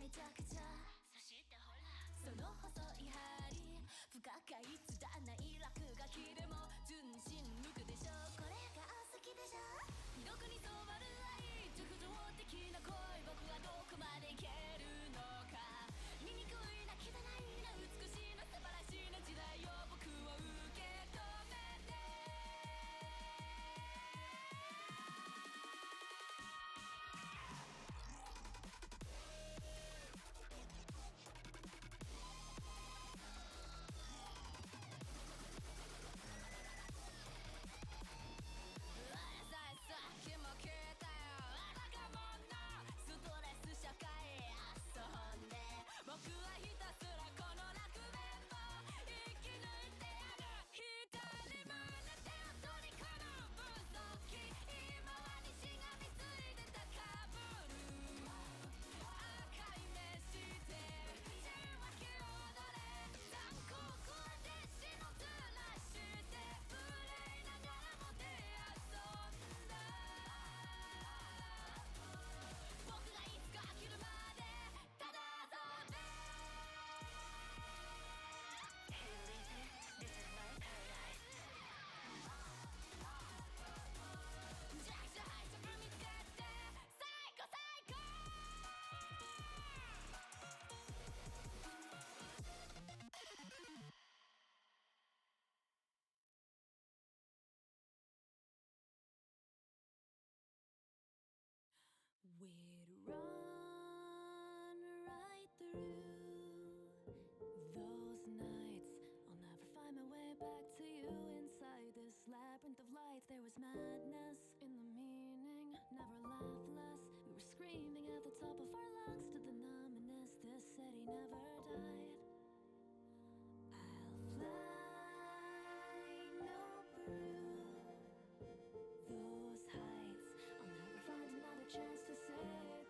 めちゃくちゃそしてほらその細い針不可解つだない落書きでも純真無垢でしょこれが好きでしょ色に染まる愛直情的な恋僕はどこまでいけるのか醜いな汚いな美しいな素晴らしいな時代を僕を受け止めてさっきも聞いたよあらがもんのストレス社会遊んで僕はひたすらこの楽園を生き抜いてやる人に真似て踊り子の分析今は西が見ついて高ぶる赤い目して受話器を踊れ残酷で死のずらして憂いながらも出遊んだ僕がいつか飽きるまでただ遊んで Hey listen, this is my paradise ジャクジャハイジャブ見つけて最高最高We'd run right through those nights. I'll never find my way back to you inside this labyrinth of light. There was madness in the meaning, never laughed less. We were screaming at the top of our lungs to the numbness. This city never died. I'll fly no through those heights. I'll never find another chance to say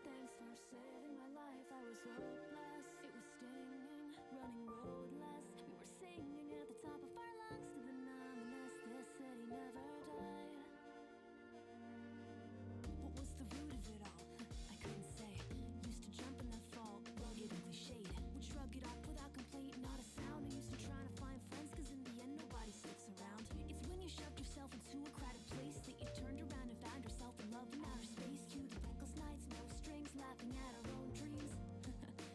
thanks for saving my life. I was hopeless, it was stinging, running roadless. We were singing at the top of our lungs to the numbness. This city never died. What was the root of it all? I couldn't say. Used to jump and then fall, rugged and cliched. Would shrug it off without complaint, not a sound. I used to try to find friends, cause in the end nobody sticks around. It's when you shoved yourself into a crowded place that you turned around and found yourself in love in outer space. Cue the reckless nights, no strings, laughing at our own dreams.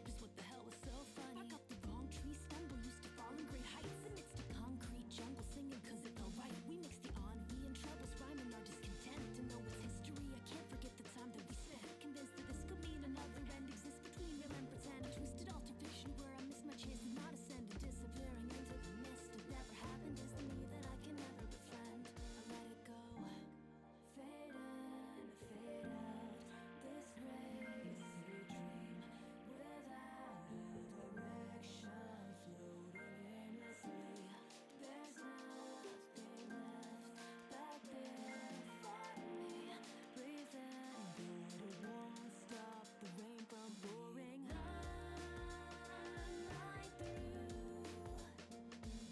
Just what the hell was so funny? Bark up the wrong tree, stumble, used to fall in great heights amidst a concrete jungle, singing cause it felt right. We mixed the ennui and troubles, rhyming our discontent. To know its history, I can't forget the time that we spent. Convinced that this could mean another end exists between real and pretend. A twisted alter fiction where I missed my chance to not ascend and disappearing into the mist. It never happened is the me that I can never befriend. I let it go, fade in, fade out. This crazy dream without a direction, floating aimlessly. There's nothing left back there for me. Breathing, but it won't stop the rain from pouring. Run right through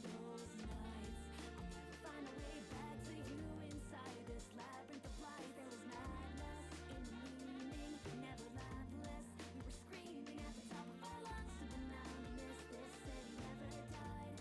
those nights. I'll never find a way back to you inside this labyrinth of light. There was madness in the meaning, never laughless. We were screaming at the top of our lungs to the numbness. This city never died.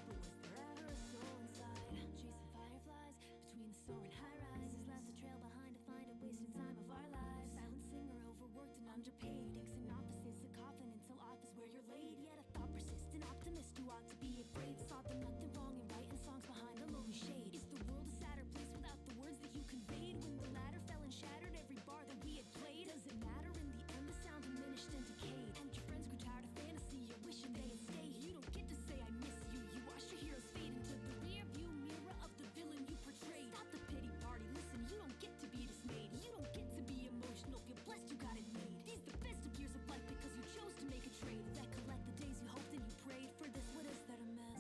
But was there ever a soul inside? Chasing fireflies between the soaring high rises, left a trail behind to find a wasted time of our lives. Silent singer, overworked and underpaid. Inks and opposites, a coffin until off is where you're laid. Yet a thought persists, an optimist who ought to be afraid. Saw the nothing wrong in writing songs behind a lonely shade. Is the world a sadder place without the words that you conveyed? When the ladder fell and shattered every bar that we had played. Does it matter in the end? The sound diminished and decayed. And your friends grew tired of fantasy, you're wishing they had stayed. You don't get to say I miss you. You watch your heroes fade into the rear view mirror of the villain you portrayed. Stop the pity party, listen, you don't get to be dismayed. You don't get to be emotional, you're blessed you got it made. These the best of years of life because you chose to make a trade. Recollect the days you hoped and you prayed. For this, what is there to miss?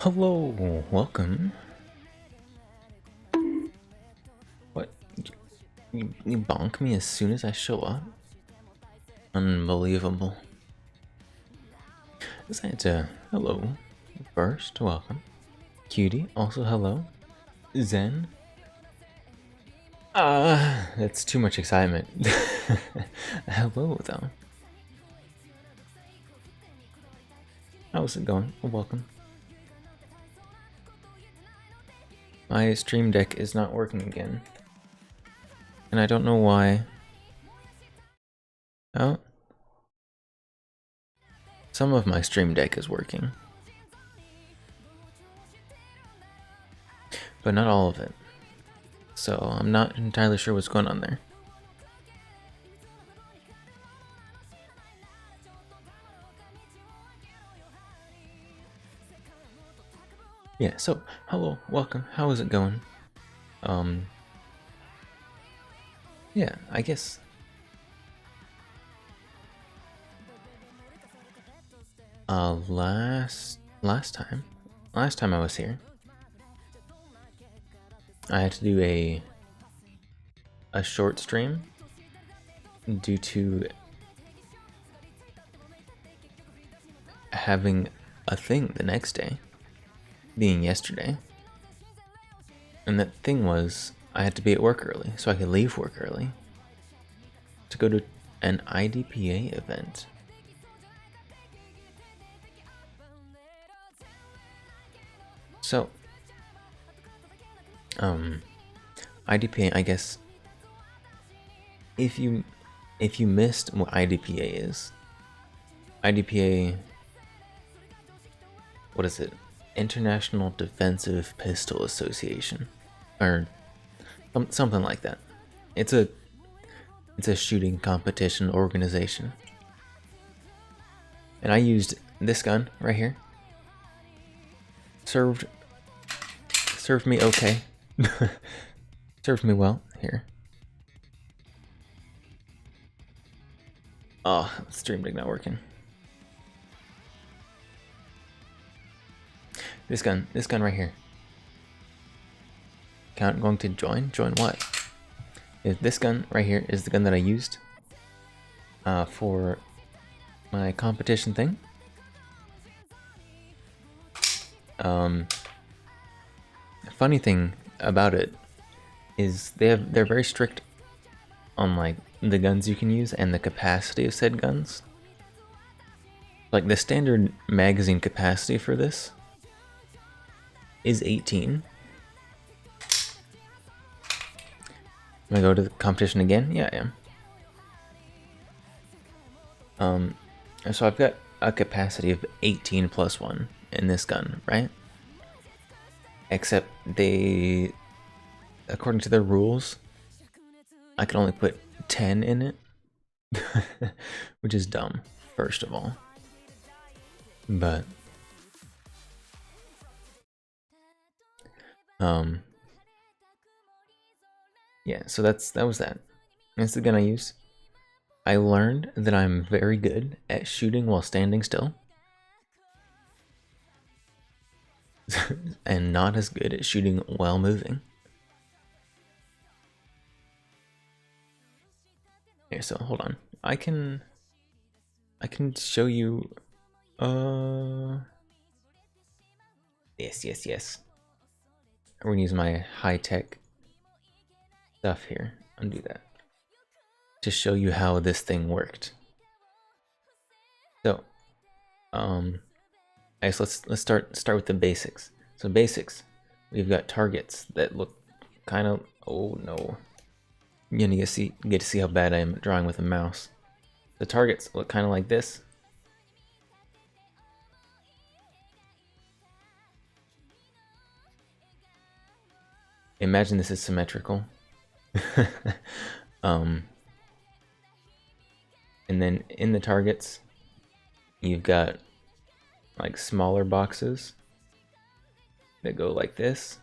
Hello, welcome. What? You bonk me as soon as I show up? Unbelievable. Santa, hello. First, welcome. Cutie, also hello. Zen. That's too much excitement. Hello, though. How's it going? Welcome. My stream deck is not working again. And I don't know why. Oh. Some of my stream deck is working. But not all of it. So I'm not entirely sure what's going on there. Yeah, so hello, welcome. How is it going? Yeah, I guess last time I was here, I had to do a short stream due to having a thing the next day, being yesterday. And that thing was I had to be at work early so I could leave work early to go to an IDPA event. So, IDPA, I guess, if you missed what IDPA is, IDPA, what is it? International Defensive Pistol Association, or something like that. It's a shooting competition organization, and I used this gun right here. Served me okay. Served me well here. Oh, stream deck not working. This gun right here. Going to join? Join what? This gun right here is the gun that I used for my competition thing. Funny thing about it is they're very strict on like the guns you can use and the capacity of said guns. Like the standard magazine capacity for this is 18. Am I go to the competition again? Yeah, I am. So I've got a capacity of 18 plus 1 in this gun, right? Except they, according to their rules, I can only put 10 in it, which is dumb, first of all. But yeah, so that was that. That's the gun I used. I learned that I'm very good at shooting while standing still. And not as good at shooting while moving. Here, so hold on. I can show you yes. I'm gonna use my high-tech stuff here. Undo that. To show you how this thing worked. So I guess let's start with the basics. So basics, we've got targets that look kind of, oh no, you're gonna get to see how bad I am at drawing with a mouse. The targets look kind of like this. Imagine this is symmetrical. And then in the targets, you've got like smaller boxes that go like this.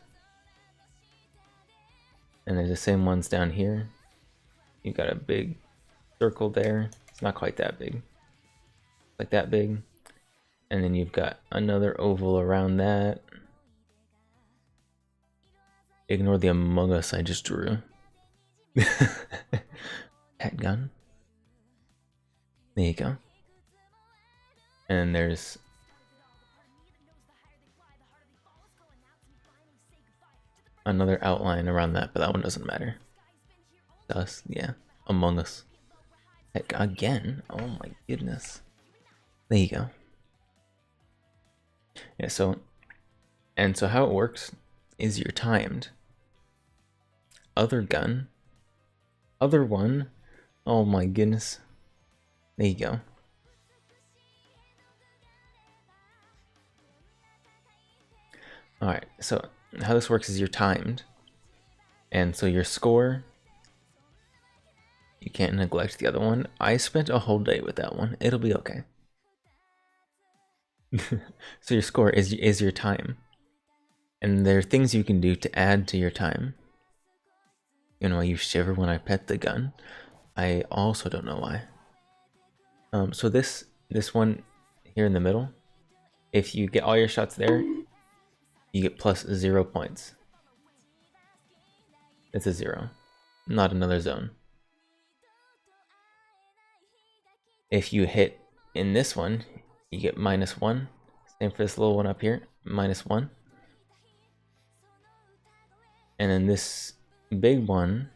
And there's the same ones down here. You've got a big circle there. It's not quite that big. Like that big. And then you've got another oval around that. Ignore the Among Us I just drew. Pet gun. There you go. And there's another outline around that, but that one doesn't matter. Us, yeah. Among Us. Heck, again? Oh my goodness. There you go. Yeah, so how it works is you're timed. Other gun. Other one. Oh my goodness. There you go. Alright, so how this works is you're timed. And so your score, you can't neglect the other one. I spent a whole day with that one. It'll be okay. So your score is your time. And there are things you can do to add to your time. You know, you shiver when I pet the gun. I also don't know why. So this one here in the middle, if you get all your shots there, you get plus 0 points. It's a 0, not another zone. If you hit in this one, you get -1. Same for this little one up here, -1. And then this big one,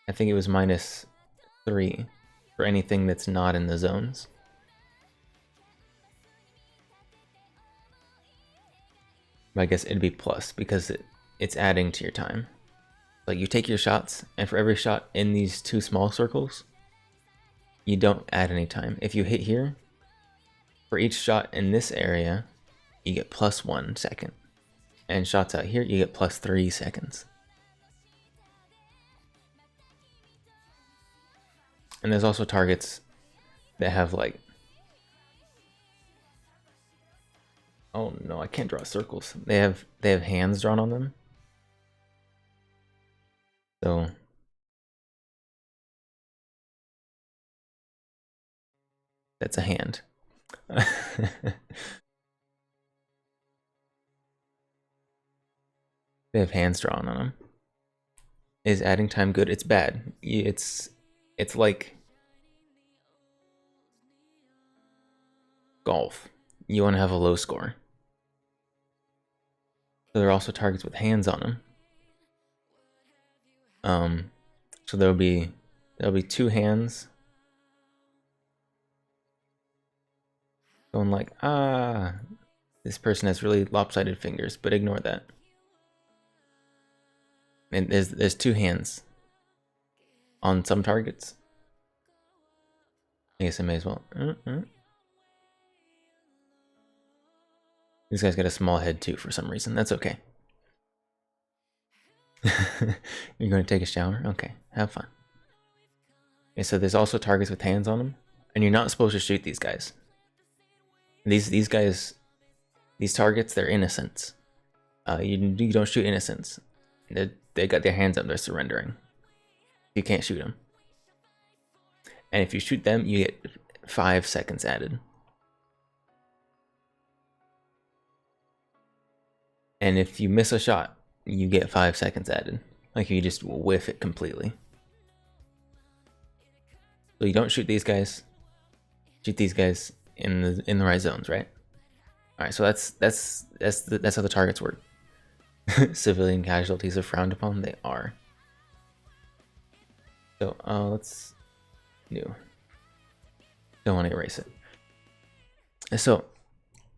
I think it was -3 for anything that's not in the zones. But I guess it'd be plus because it's adding to your time. Like you take your shots, and for every shot in these two small circles, you don't add any time. If you hit here, for each shot in this area, you get +1 second. And shots out here, you get +3 seconds. And there's also targets that have like... Oh no, I can't draw circles. They have hands drawn on them. So that's a hand. They have hands drawn on them. Is adding time good? It's bad. It's like golf. You want to have a low score. So there are also targets with hands on them. So there'll be 2 hands going like, this person has really lopsided fingers, but ignore that. And there's 2 hands on some targets. I guess I may as well. This guy's got a small head too for some reason. That's okay. You're going to take a shower? Okay, have fun. Okay, so there's also targets with hands on them, and you're not supposed to shoot these guys. These guys, these targets, they're innocents. You don't shoot innocents. They got their hands up, they're surrendering. You can't shoot them. And if you shoot them, you get 5 seconds added. And if you miss a shot, you get 5 seconds added. Like if you just whiff it completely. So you don't shoot these guys. Shoot these guys in the right zones, right? All right, so that's how the targets work. Civilian casualties are frowned upon. They are. So let's new. Don't want to erase it. So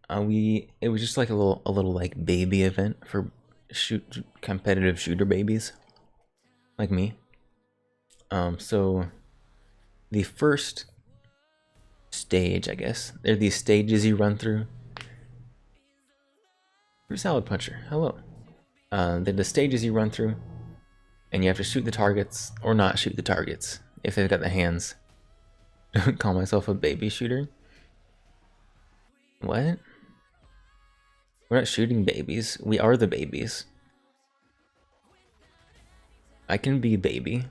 it was just like a little like baby event for competitive shooter babies like me. So the first stage, I guess, there are these stages you run through. Fruit salad puncher, hello. They're the stages you run through, and you have to shoot the targets or not shoot the targets if they've got the hands. Don't call myself a baby shooter. What? We're not shooting babies. We are the babies. I can be baby.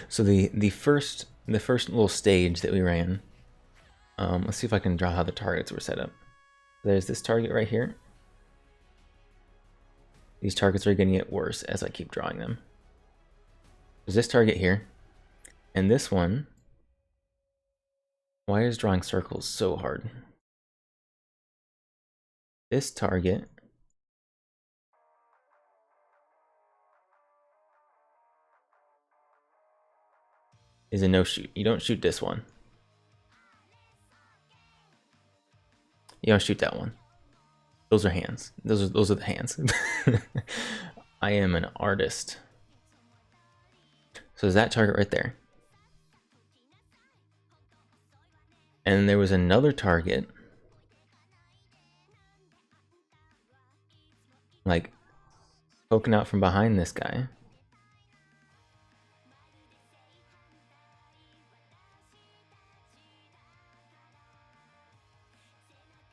So the first the first little stage that we ran, let's see if I can draw how the targets were set up. There's this target right here. These targets are going to get worse as I keep drawing them. There's this target here, and this one. Why is drawing circles so hard? This target is a no-shoot. You don't shoot this one. You don't shoot that one. Those are hands. Those are the hands. I am an artist. So there's that target right there. And there was another target, like poking out from behind this guy.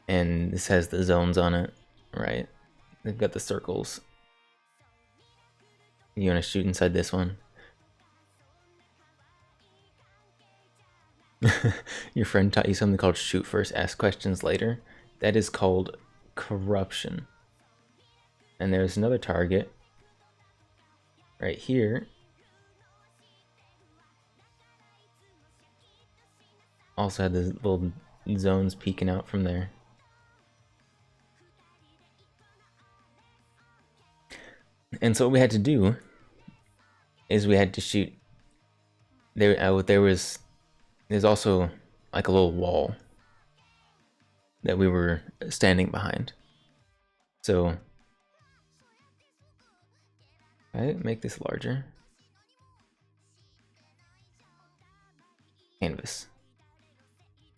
And this has the zones on it, right? They've got the circles. You want to shoot inside this one? Your friend taught you something called shoot first, ask questions later. That is called corruption. And there's another target right here. Also had the little zones peeking out from there. And so what we had to do is we had to shoot. There's also like a little wall that we were standing behind. So I make this larger. Canvas.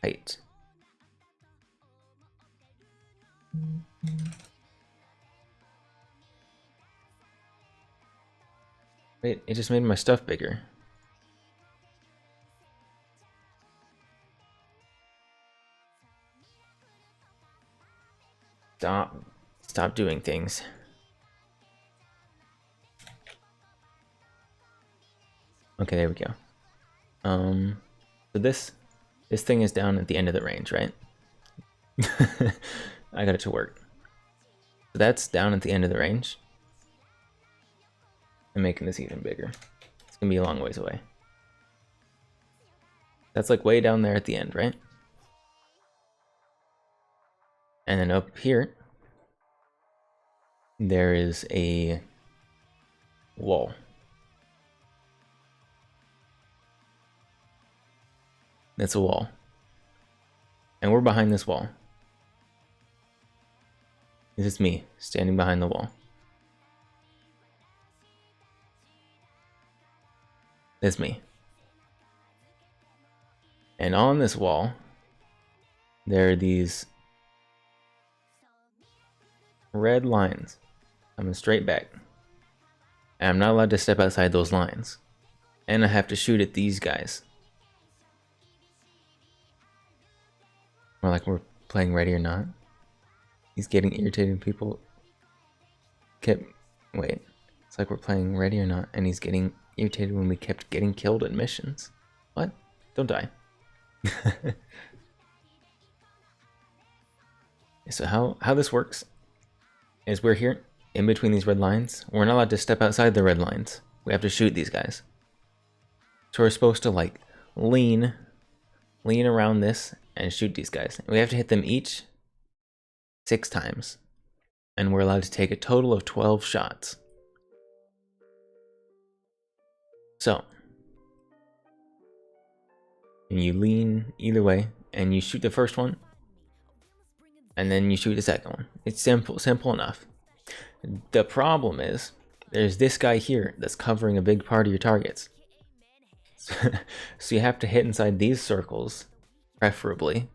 Height. Wait, it just made my stuff bigger. Stop doing things. Okay, there we go. So this thing is down at the end of the range, right? I got it to work. So that's down at the end of the range. I'm making this even bigger. It's gonna be a long ways away. That's like way down there at the end, right? And then up here, there is a wall. That's a wall. And we're behind this wall. This is me standing behind the wall. That's me. And on this wall, there are these red lines coming straight back. And I'm not allowed to step outside those lines. And I have to shoot at these guys. More like we're playing Ready or Not. He's getting irritated. People kept... Wait. It's like we're playing Ready or Not, and he's getting irritated when we kept getting killed at missions. What? Don't die. So how this works is we're here in between these red lines. We're not allowed to step outside the red lines. We have to shoot these guys. So we're supposed to like lean around this and shoot these guys. We have to hit them each 6 times. And we're allowed to take a total of 12 shots. So you lean either way and you shoot the first one and then you shoot the second one. It's simple enough. The problem is there's this guy here that's covering a big part of your targets. So you have to hit inside these circles, preferably,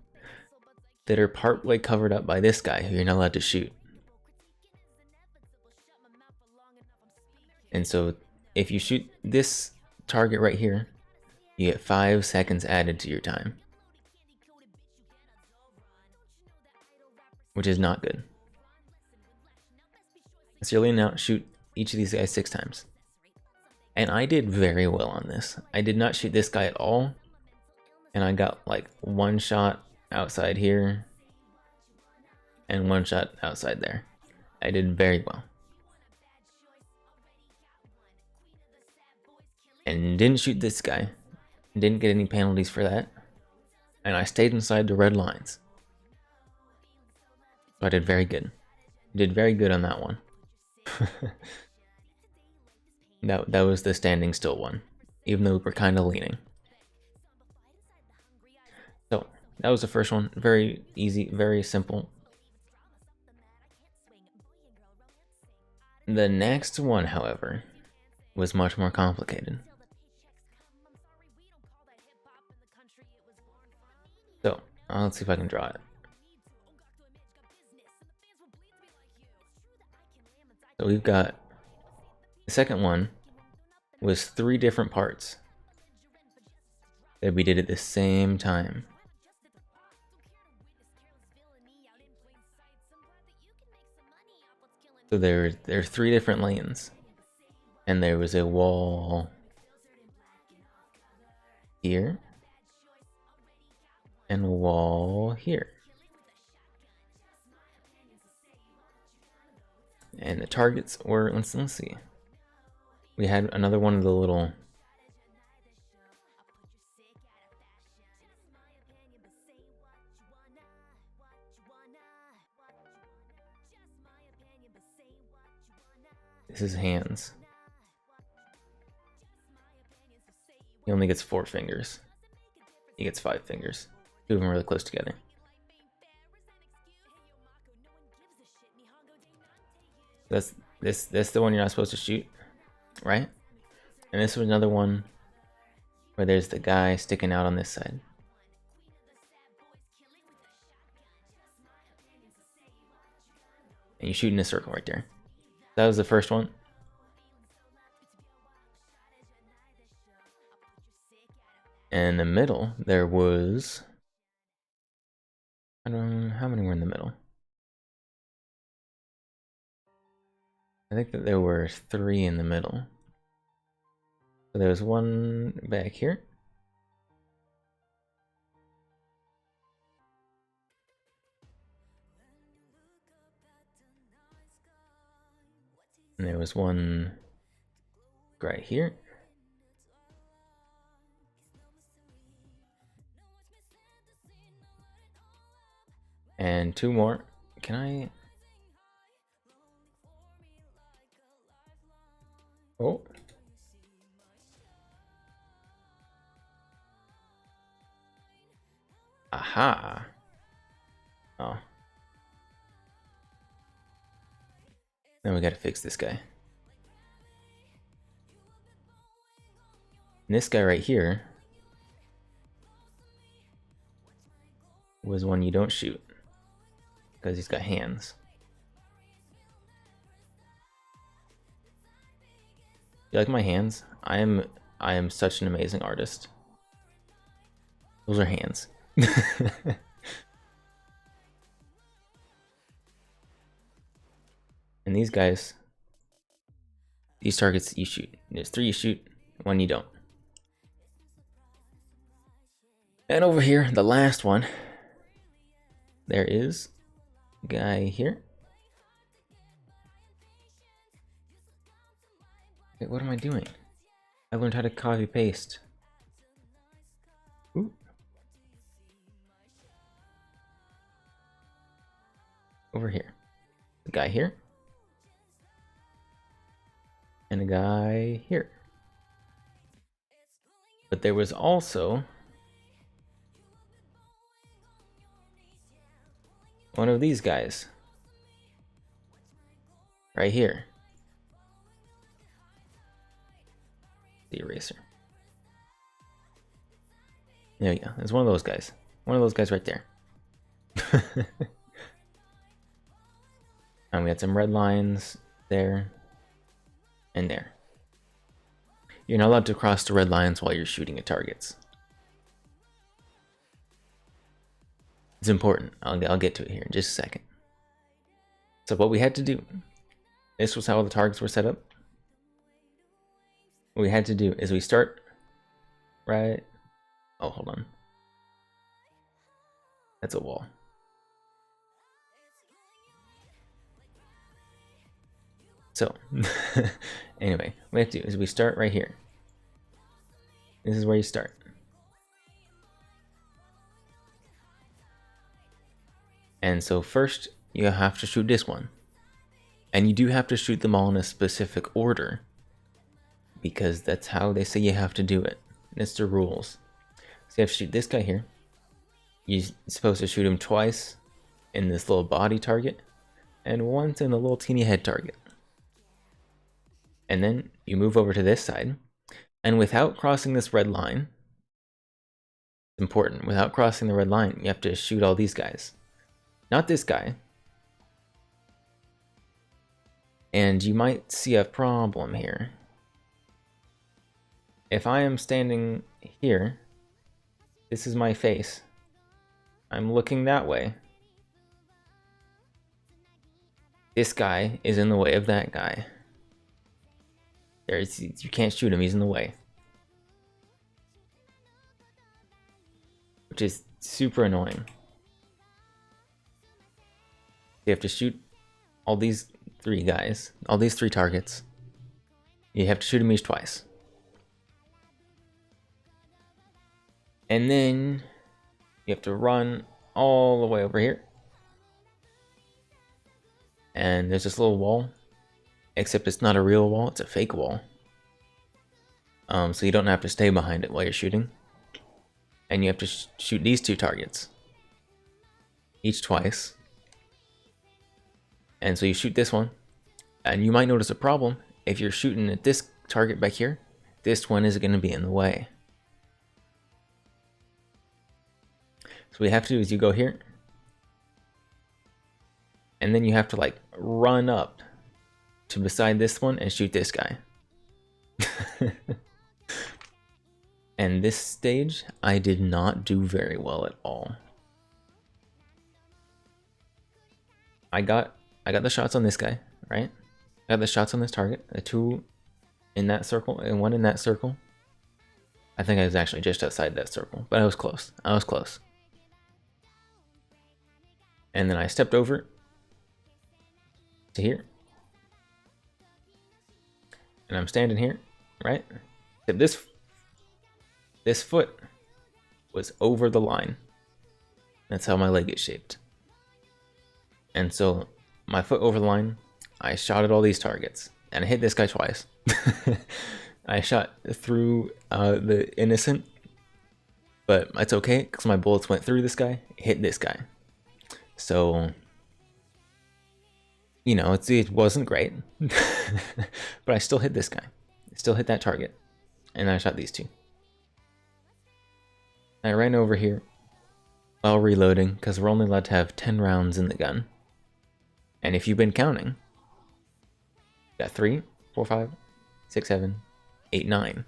that are partway covered up by this guy who you're not allowed to shoot. And so if you shoot this target right here, you get 5 seconds added to your time, which is not good. So you're leaning out, shoot each of these guys 6 times. And I did very well on this. I did not shoot this guy at all. And I got like one shot outside here and one shot outside there. I did very well. And didn't shoot this guy. Didn't get any penalties for that. And I stayed inside the red lines. So I did very good. Did very good on that one. That was the standing still one, even though we're kind of leaning. So that was the first one. Very easy, very simple. The next one, however, was much more complicated. So let's see if I can draw it. So we've got the second one was 3 different parts that we did at the same time. So there are 3 different lanes, and there was a wall here and a wall here. And the targets were, let's see. We had another one of the little this is hands. He only gets 4 fingers. He gets 5 fingers. 2 of them are really close together. That's the one you're not supposed to shoot, right? And this was another one where there's the guy sticking out on this side. And you shoot in a circle right there. That was the first one. And in the middle, there was, I don't know how many were in the middle. I think that there were 3 in the middle. So there was one back here. And there was one right here. And 2 more. Can I? Oh. Aha. Oh. Then we gotta fix this guy. And this guy right here was one you don't shoot because he's got hands. You like my hands? I am such an amazing artist. Those are hands. And these guys, these targets you shoot. There's 3 you shoot, 1 you don't. And over here, the last one, there is a guy here. Wait, what am I doing? I learned how to copy paste. Ooh. Over here. The guy here. And a guy here. But there was also one of these guys. Right here. The eraser. There we go. There's one of those guys. One of those guys right there. And we had some red lines there and there. You're not allowed to cross the red lines while you're shooting at targets. It's important. I'll get to it here in just a second. So what we had to do, this was how the targets were set up. What we had to do is we start right, oh hold on, That's a wall. So, anyway, what we have to do is we start right here. This is where you start. And so first, you have to shoot this one. And you do have to shoot them all in a specific order, because that's how they say you have to do it. It's the rules. So you have to shoot this guy here. You're supposed to shoot him twice in this little body target, and once in the little teeny head target. And then you move over to this side, and without crossing this red line, it's important, without crossing the red line, you have to shoot all these guys. Not this guy. And you might see a problem here. If I am standing here, this is my face. I'm looking that way. This guy is in the way of that guy. You can't shoot him, he's in the way. Which is super annoying. You have to shoot all these three guys, all these three targets. You have to shoot them each twice. And then you have to run all the way over here. And there's this little wall, except it's not a real wall, it's a fake wall. So you don't have to stay behind it while you're shooting. And you have to shoot these two targets, each twice. And so you shoot this one, and you might notice a problem. If you're shooting at this target back here, this one is going to be in the way. So what you have to do is you go here, and then you have to like run up to beside this one and shoot this guy. And this stage, I did not do very well at all. I got the shots on this guy, right? I got the shots on this target, the two in that circle and one in that circle. I think I was actually just outside that circle, but I was close. I was close. And then I stepped over to here. And I'm standing here, right? Except this foot was over the line. That's how my leg is shaped. And so my foot over the line, I shot at all these targets, and I hit this guy twice. I shot through the innocent, but it's okay because my bullets went through this guy, hit this guy. So, you know, it wasn't great, but I still hit this guy. I still hit that target, and I shot these two. I ran over here while reloading because we're only allowed to have 10 rounds in the gun. And if you've been counting, you got 3, 4, 5, 6, 7, 8, 9.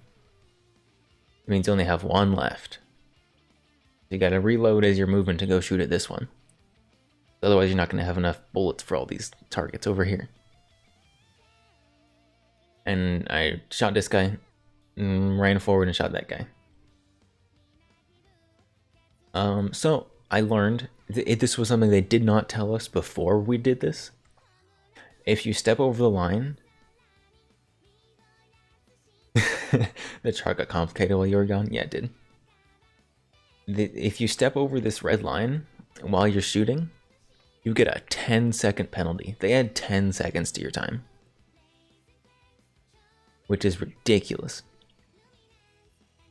It means you only have one left. You gotta reload as you're moving to go shoot at this one. Otherwise, you're not gonna have enough bullets for all these targets over here. And I shot this guy, and ran forward and shot that guy. So I learned this was something they did not tell us before we did this. If you step over the line, the chart got complicated while you were gone. Yeah, it did. If you step over this red line while you're shooting, you get a 10-second penalty. They add 10 seconds to your time, which is ridiculous.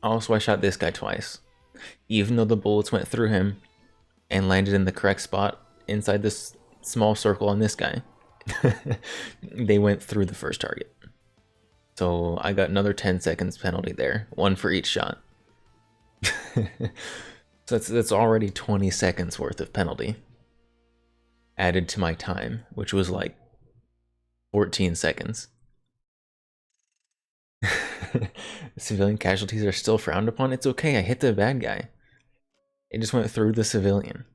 Also, I shot this guy twice. Even though the bullets went through him and landed in the correct spot inside this small circle on this guy, they went through the first target. So I got another 10 seconds penalty there, one for each shot. So that's already 20 seconds worth of penalty added to my time, which was like 14 seconds. Civilian casualties are still frowned upon. It's okay, I hit the bad guy. It just went through the civilian.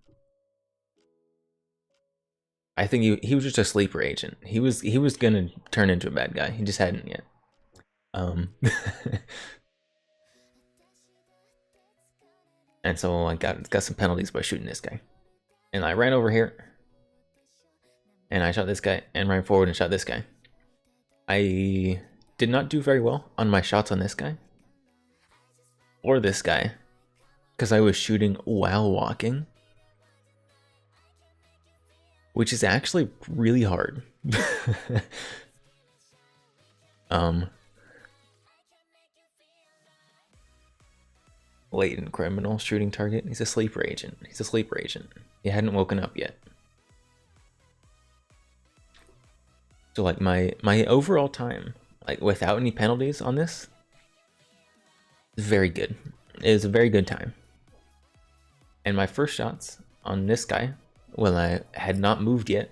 I think he was just a sleeper agent. He was gonna turn into a bad guy. He just hadn't yet. And so I got some penalties by shooting this guy. And I ran over here. And I shot this guy and ran forward and shot this guy. I did not do very well on my shots on this guy. Or this guy. Because I was shooting while walking. Which is actually really hard. Latent criminal shooting target. He's a sleeper agent. He's a sleeper agent. He hadn't woken up yet. So like my overall time, like without any penalties on this, is very good. It was a very good time. And my first shots on this guy, when I had not moved yet,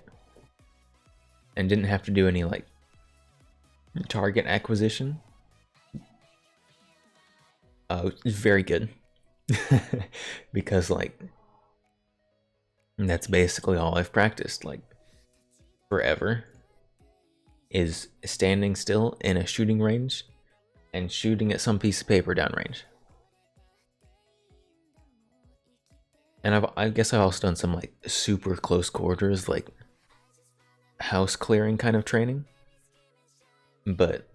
and didn't have to do any like target acquisition, it's very good. Because like that's basically all I've practiced like forever, is standing still in a shooting range and shooting at some piece of paper downrange. And I guess I've also done some like super close quarters, like house clearing kind of training, but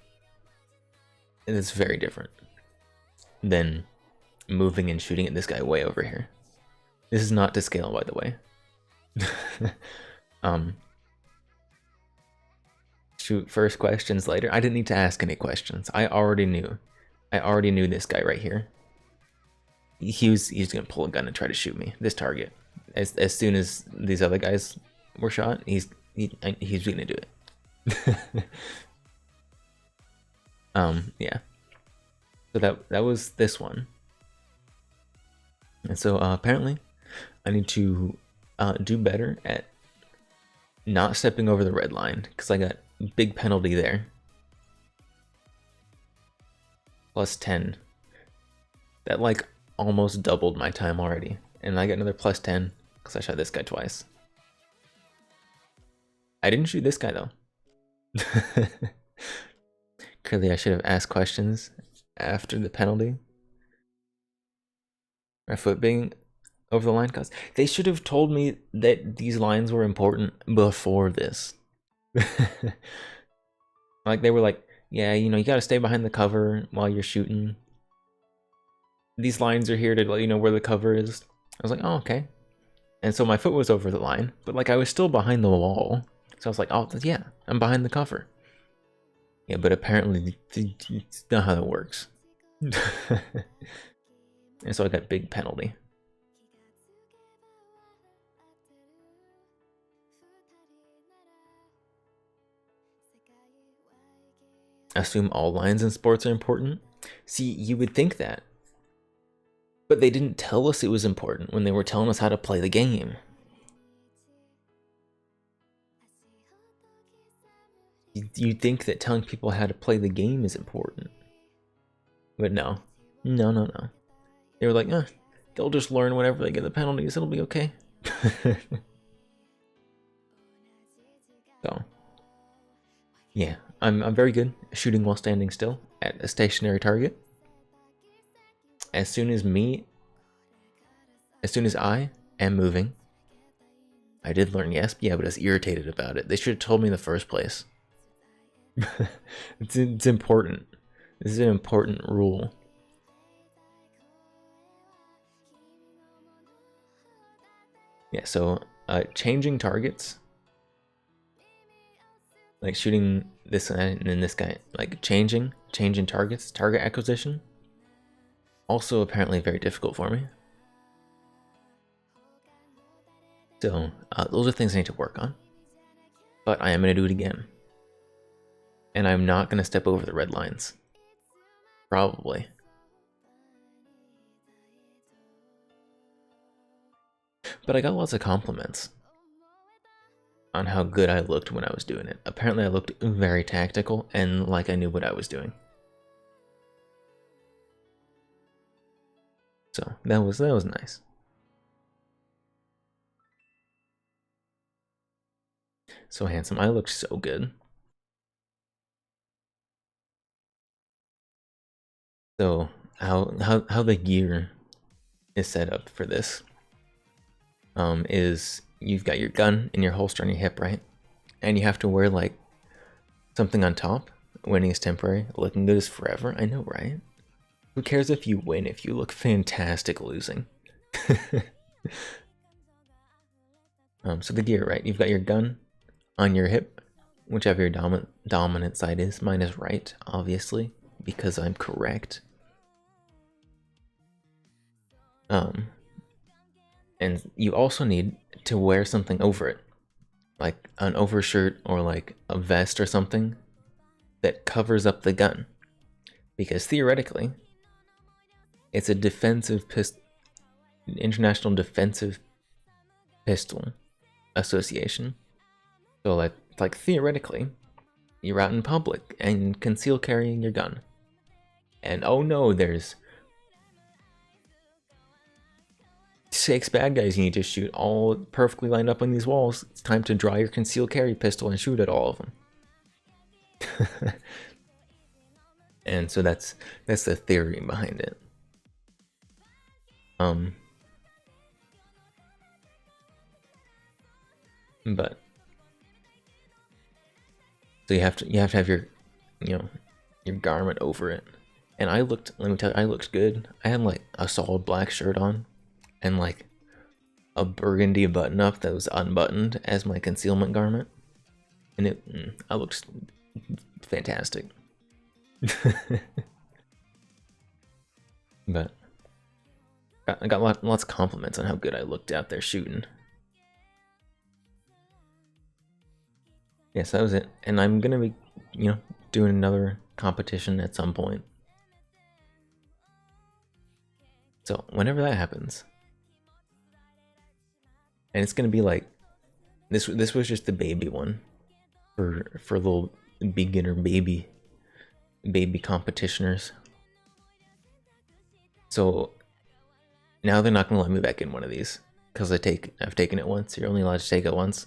it's very different than moving and shooting at this guy way over here. This is not to scale, by the way. Shoot first, questions later. I didn't need to ask any questions. I already knew this guy right here. He's gonna pull a gun and try to shoot me. This target. As soon as these other guys were shot, he's gonna do it. Yeah. So that was this one. And so apparently I need to do better at not stepping over the red line, because I got big penalty there. Plus 10. That like almost doubled my time already. And I got another plus 10 because I shot this guy twice. I didn't shoot this guy though. Clearly I should have asked questions after the penalty. My foot being over the line, cause they should have told me that these lines were important before this. Like they were like, yeah, you know, you gotta stay behind the cover while you're shooting. These lines are here to let you know where the cover is. I was like, oh, okay. And so my foot was over the line, but like I was still behind the wall. So I was like, oh yeah, I'm behind the cover. Yeah, but apparently it's not how that works. And so I got big penalty. Assume all lines in sports are important. See, you would think that. But they didn't tell us it was important when they were telling us how to play the game. You'd think that telling people how to play the game is important. But no. No. They were like, they'll just learn whenever they get the penalties, it'll be okay. So, yeah, I'm very good shooting while standing still at a stationary target. As soon as I am moving, I did learn yes, yeah, but I was irritated about it. They should have told me in the first place. It's important. This is an important rule. Yeah, so changing targets, like shooting this guy and then this guy, like changing targets, target acquisition, also apparently very difficult for me. So those are things I need to work on, but I am going to do it again. And I'm not going to step over the red lines. Probably. But I got lots of compliments on how good I looked when I was doing it. Apparently I looked very tactical and like I knew what I was doing. So that was nice. So handsome. I looked so good. So how the gear is set up for this. is you've got your gun in your holster on your hip, right? And you have to wear like something on top. Winning is temporary, looking good is forever. I know, right? Who cares if you win if you look fantastic losing? So the gear, right? You've got your gun on your hip, whichever your dominant side is. Mine is right, obviously, because I'm correct. And you also need to wear something over it, like an overshirt or like a vest or something that covers up the gun, because theoretically, it's a defensive pistol, International Defensive Pistol Association. So like theoretically, you're out in public and conceal carrying your gun, and oh no, there's 6 bad guys you need to shoot, all perfectly lined up on these walls. It's time to draw your concealed carry pistol and shoot at all of them. And so that's the theory behind it. But so you have to have your your garment over it. And let me tell you, I looked good. I had like a solid black shirt on and like a burgundy button up that was unbuttoned as my concealment garment. And I looked fantastic. But I got lots of compliments on how good I looked out there shooting. Yes, that was it. And I'm gonna be, doing another competition at some point. So whenever that happens, and it's gonna be like this was just the baby one for little beginner baby competitioners. So now they're not gonna let me back in one of these because I've taken it once. You're only allowed to take it once.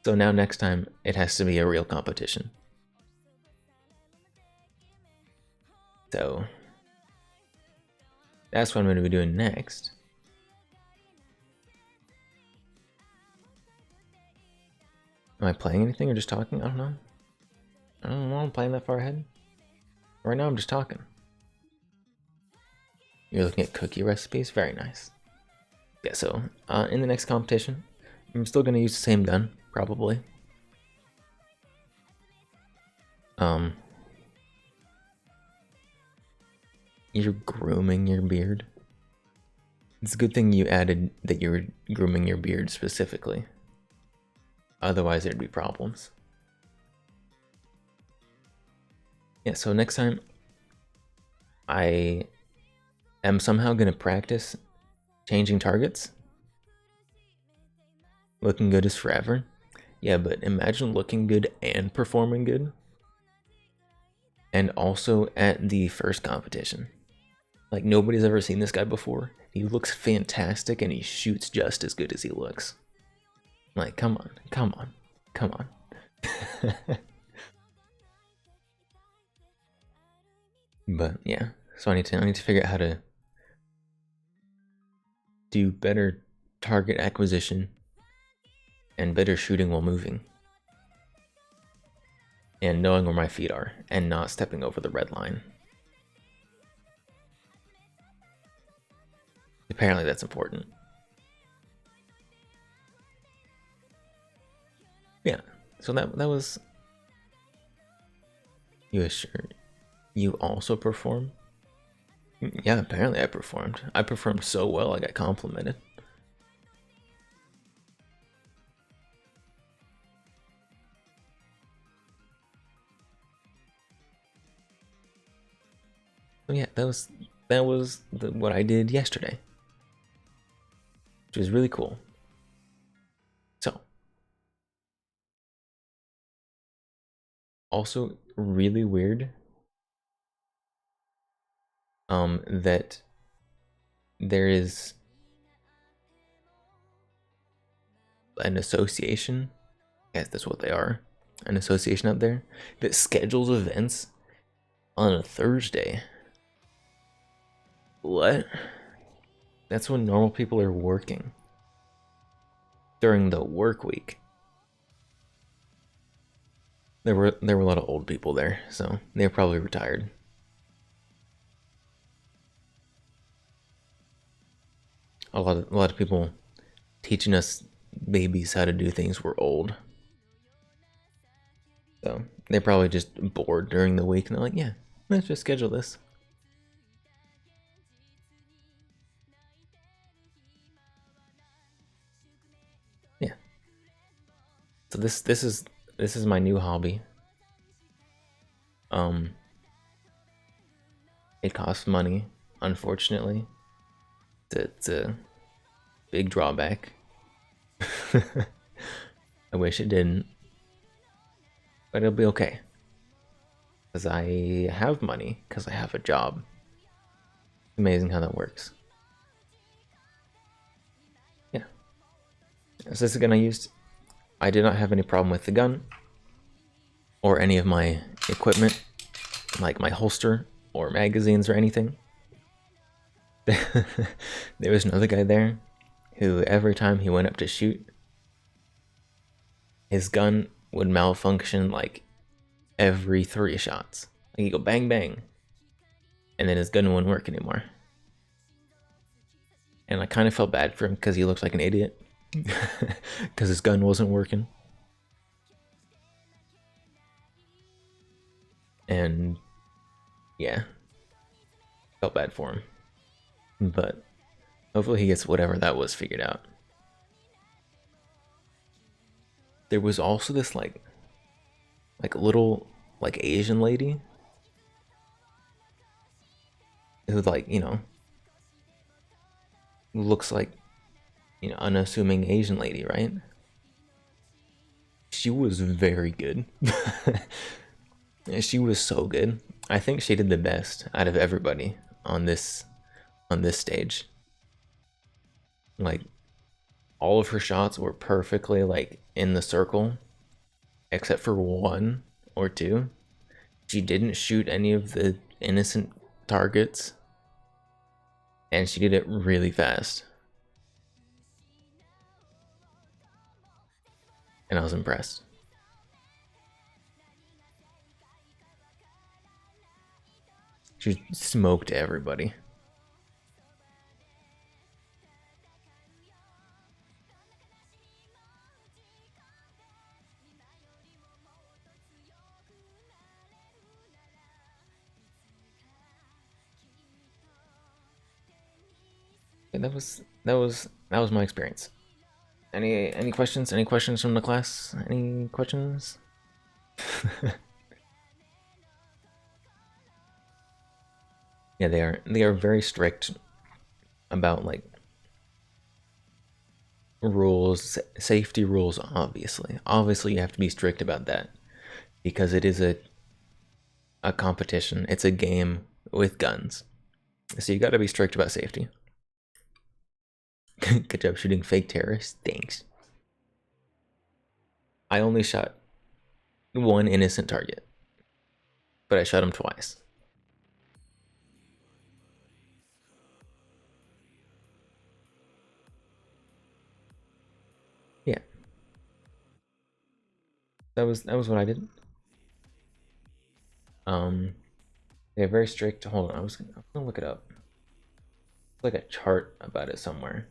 So now next time it has to be a real competition. So that's what I'm going to be doing next. Am I playing anything or just talking? I don't know. I don't know. I'm playing that far ahead. Right now I'm just talking. You're looking at cookie recipes? Very nice. Yeah, so in the next competition, I'm still going to use the same gun, probably. You're grooming your beard. It's a good thing you added that you were grooming your beard specifically. Otherwise, there'd be problems. Yeah, so next time, I am somehow going to practice changing targets. Looking good is forever. Yeah, but imagine looking good and performing good. And also at the first competition. Like, nobody's ever seen this guy before. He looks fantastic and he shoots just as good as he looks. Like, come on, come on, come on. But yeah, so I need to figure out how to do better target acquisition and better shooting while moving. And knowing where my feet are and not stepping over the red line. Apparently that's important. Yeah, so that was... You also perform? Yeah, apparently I performed. I performed so well I got complimented. So yeah, that was what I did yesterday, which was really cool. So, also really weird that there is an association, I guess that's what they are, an association out there that schedules events on a Thursday. What? That's when normal people are working. during the work week, there were a lot of old people there, so they're probably retired. A lot of people teaching us babies how to do things were old. So they're probably just bored during the week and they're like, yeah, let's just schedule this. Yeah. So this is my new hobby. It costs money, unfortunately. It's a big drawback. I wish it didn't. But it'll be okay. Because I have money, because I have a job. Amazing how that works. Yeah. So this is the gun I used. I did not have any problem with the gun or any of my equipment, like my holster or magazines or anything. There was another guy there who every time he went up to shoot, his gun would malfunction like every 3 shots. Like he'd go bang bang, and then his gun wouldn't work anymore. And I kind of felt bad for him because he looked like an idiot because his gun wasn't working. And yeah, felt bad for him. But hopefully he gets whatever that was figured out. There was also this like little like Asian lady who, like, you know, looks like, you know, unassuming Asian lady, right? She was very good. She was so good. I think she did the best out of everybody on this stage. Like, all of her shots were perfectly like in the circle, except for 1 or 2. She didn't shoot any of the innocent targets, and she did it really fast. And I was impressed. She smoked everybody. And that was my experience. Any questions? Any questions from the class? Any questions? Yeah, they are very strict about like rules, safety rules. Obviously you have to be strict about that because it is a competition. It's a game with guns, so you got to be strict about safety. Good job shooting fake terrorists. Thanks. I only shot 1 innocent target, but I shot him twice. Yeah, that was what I did. They're very strict. Hold on, I was gonna look it up. It's like a chart about it somewhere.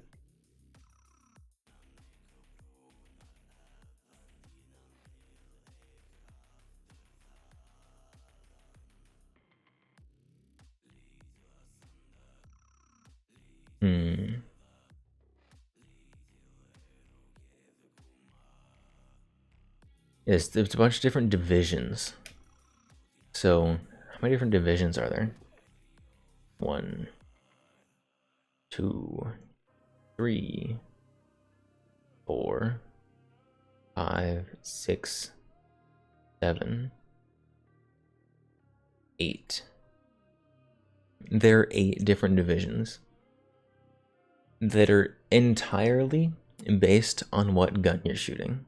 Yes, there's a bunch of different divisions. So, how many different divisions are there? 1, 2, 3, 4, 5, 6, 7, 8. There are 8 different divisions that are entirely based on what gun you're shooting,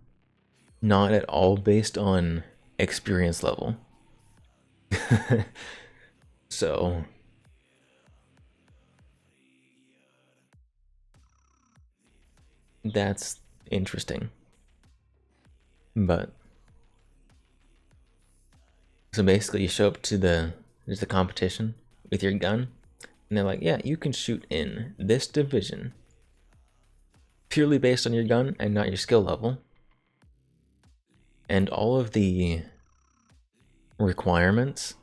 not at all based on experience level. So interesting. But so basically, you show up to there's the competition with your gun, and they're like, "Yeah, you can shoot in this division purely based on your gun and not your skill level." And all of the requirements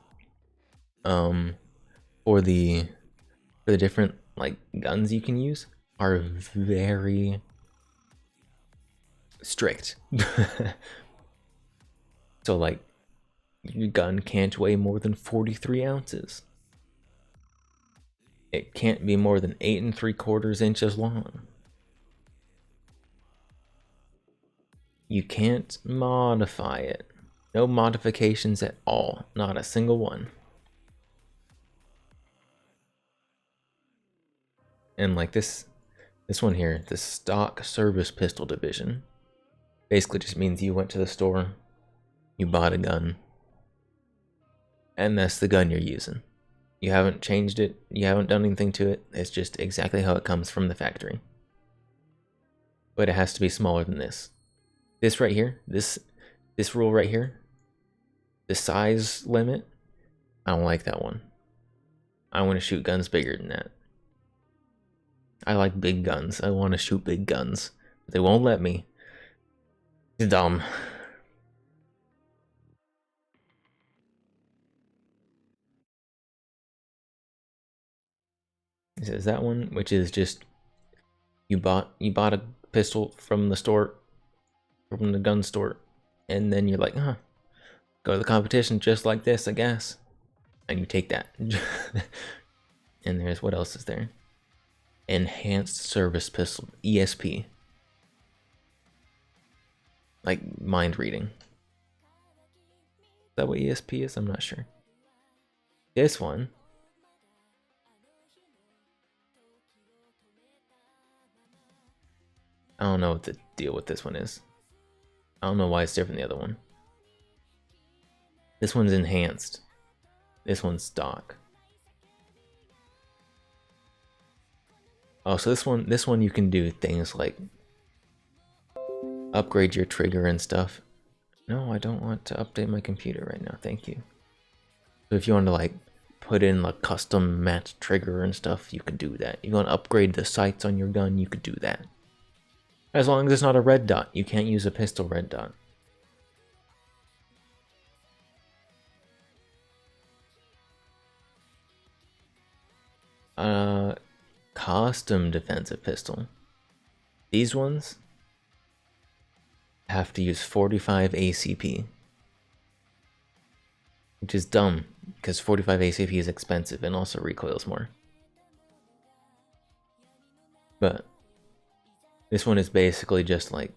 for the different like guns you can use are very strict. So like your gun can't weigh more than 43 ounces. It can't be more than 8 3/4 inches long. You can't modify it. No modifications at all. Not a single one. And like this one here, the stock service pistol division, basically just means you went to the store, you bought a gun, and that's the gun you're using. You haven't changed it, you haven't done anything to it, it's just exactly how it comes from the factory. But it has to be smaller than this. This right here, this rule right here, the size limit, I don't like that one. I want to shoot guns bigger than that. I like big guns. I want to shoot big guns. But they won't let me. It's dumb. This is that one, which is just you bought a pistol from the store, from the gun store, and then you're like, huh, go to the competition just like this, I guess. And you take that. And there's, what else is there? Enhanced Service Pistol, ESP. Like mind reading. Is that what ESP is? I'm not sure. This one. I don't know what the deal with this one is. I don't know why it's different than the other one. This one's enhanced. This one's stock. Oh, so this one you can do things like upgrade your trigger and stuff. No, I don't want to update my computer right now, thank you. So if you want to like put in a custom match trigger and stuff, you can do that. If you want to upgrade the sights on your gun, you could do that. As long as it's not a red dot, you can't use a pistol red dot. Custom defensive pistol. These ones have to use 45 ACP. Which is dumb, because 45 ACP is expensive and also recoils more. But this one is basically just like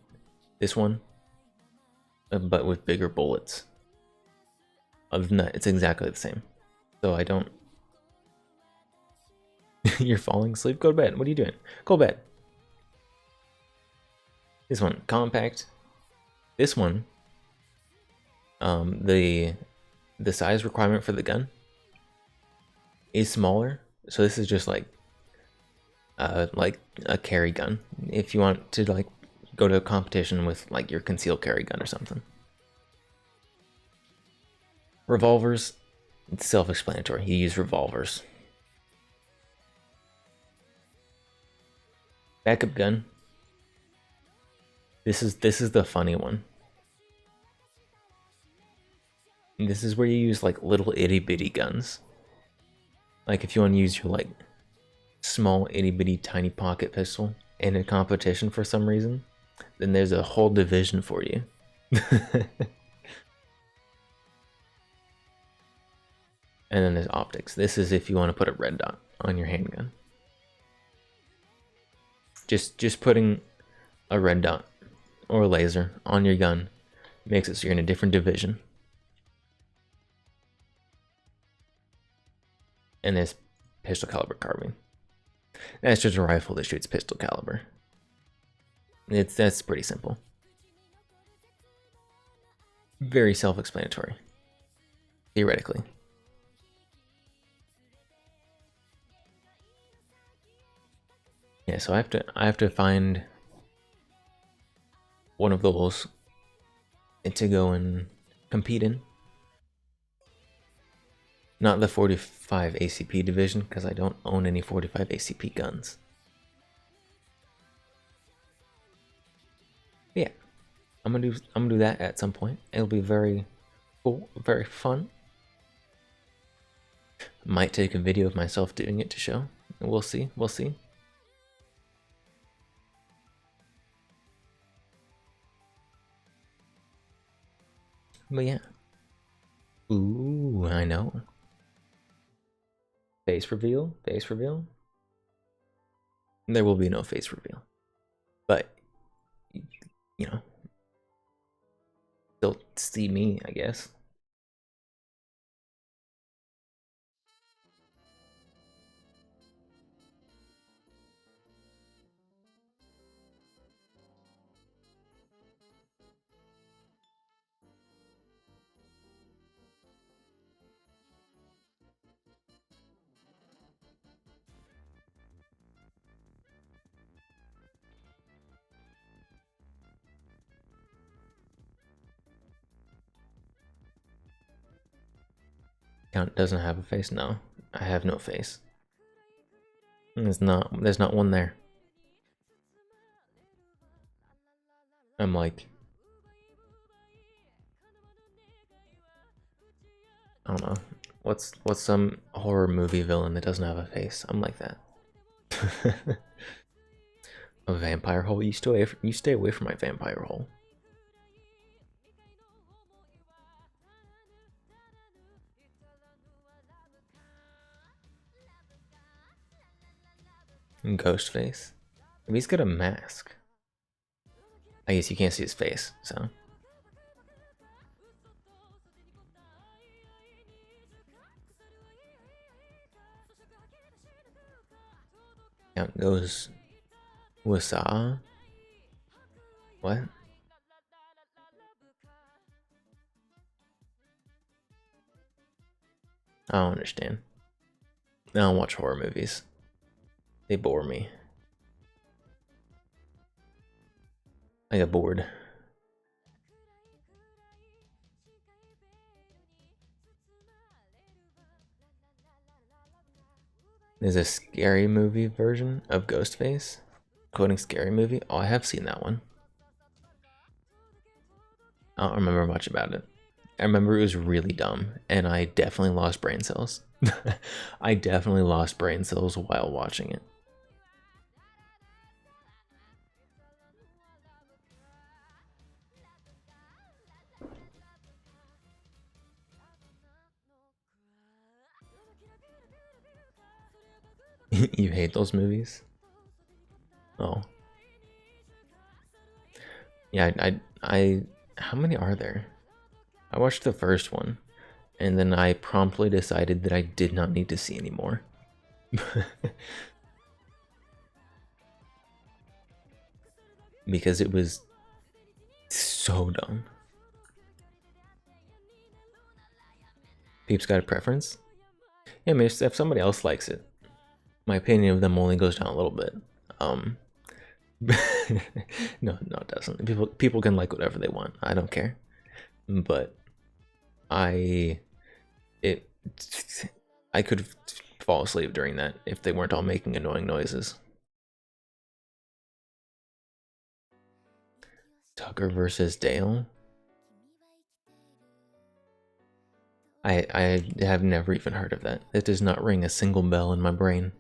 this one, but with bigger bullets. Other than that, it's exactly the same. So I don't... You're falling asleep? Go to bed. What are you doing? Go to bed. This one, compact. This one, the size requirement for the gun is smaller. So this is just like a carry gun. If you want to like go to a competition with like your concealed carry gun or something. Revolvers, it's self-explanatory. You use revolvers. Backup gun. This is the funny one. This is where you use like little itty bitty guns. Like if you want to use your like small itty bitty tiny pocket pistol in a competition for some reason, then there's a whole division for you. And then there's optics. This is if you want to put a red dot on your handgun. Just putting a red dot or a laser on your gun makes it so you're in a different division. And there's pistol caliber carbine. That's just a rifle that shoots pistol caliber. That's pretty simple. Very self-explanatory. Theoretically. Yeah, so I have to find one of those to go and compete in. Not the 45 ACP division, because I don't own any 45 ACP guns. But yeah, I'm gonna do that at some point. It'll be very cool, very fun. Might take a video of myself doing it to show. We'll see. We'll see. But yeah. Ooh, I know. Face reveal? Face reveal? There will be no face reveal. But, you know, still see me, I guess. Count doesn't have a face? No. I have no face. There's not one there. I'm like, I don't know. What's some horror movie villain that doesn't have a face? I'm like that. A vampire hole? You stay away from my vampire hole. Ghostface. If he's got a mask, I guess you can't see his face, so. Count goes Wasa. What? I don't understand. I don't watch horror movies. They bore me. I got bored. There's a scary movie version of Ghostface. Quoting scary movie? Oh, I have seen that one. I don't remember much about it. I remember it was really dumb, and I definitely lost brain cells. I definitely lost brain cells while watching it. You hate those movies? Oh. Yeah, I how many are there? I watched the first one, and then I promptly decided that I did not need to see anymore. Because it was so dumb. Peeps got a preference? Yeah, I mean, if somebody else likes it, my opinion of them only goes down a little bit. No, it doesn't. People can like whatever they want. I don't care. But I could fall asleep during that if they weren't all making annoying noises. Tucker versus Dale. I have never even heard of that. It does not ring a single bell in my brain.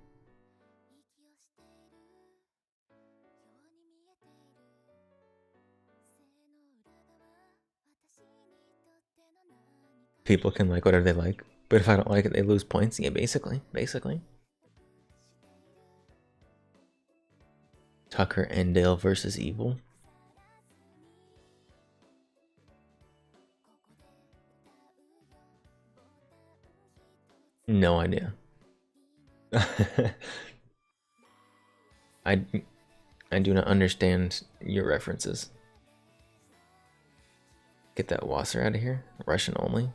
People can like whatever they like, but if I don't like it, they lose points. Yeah, basically. Tucker and Dale versus Evil. No idea. I do not understand your references. Get that Wasser out of here. Russian only.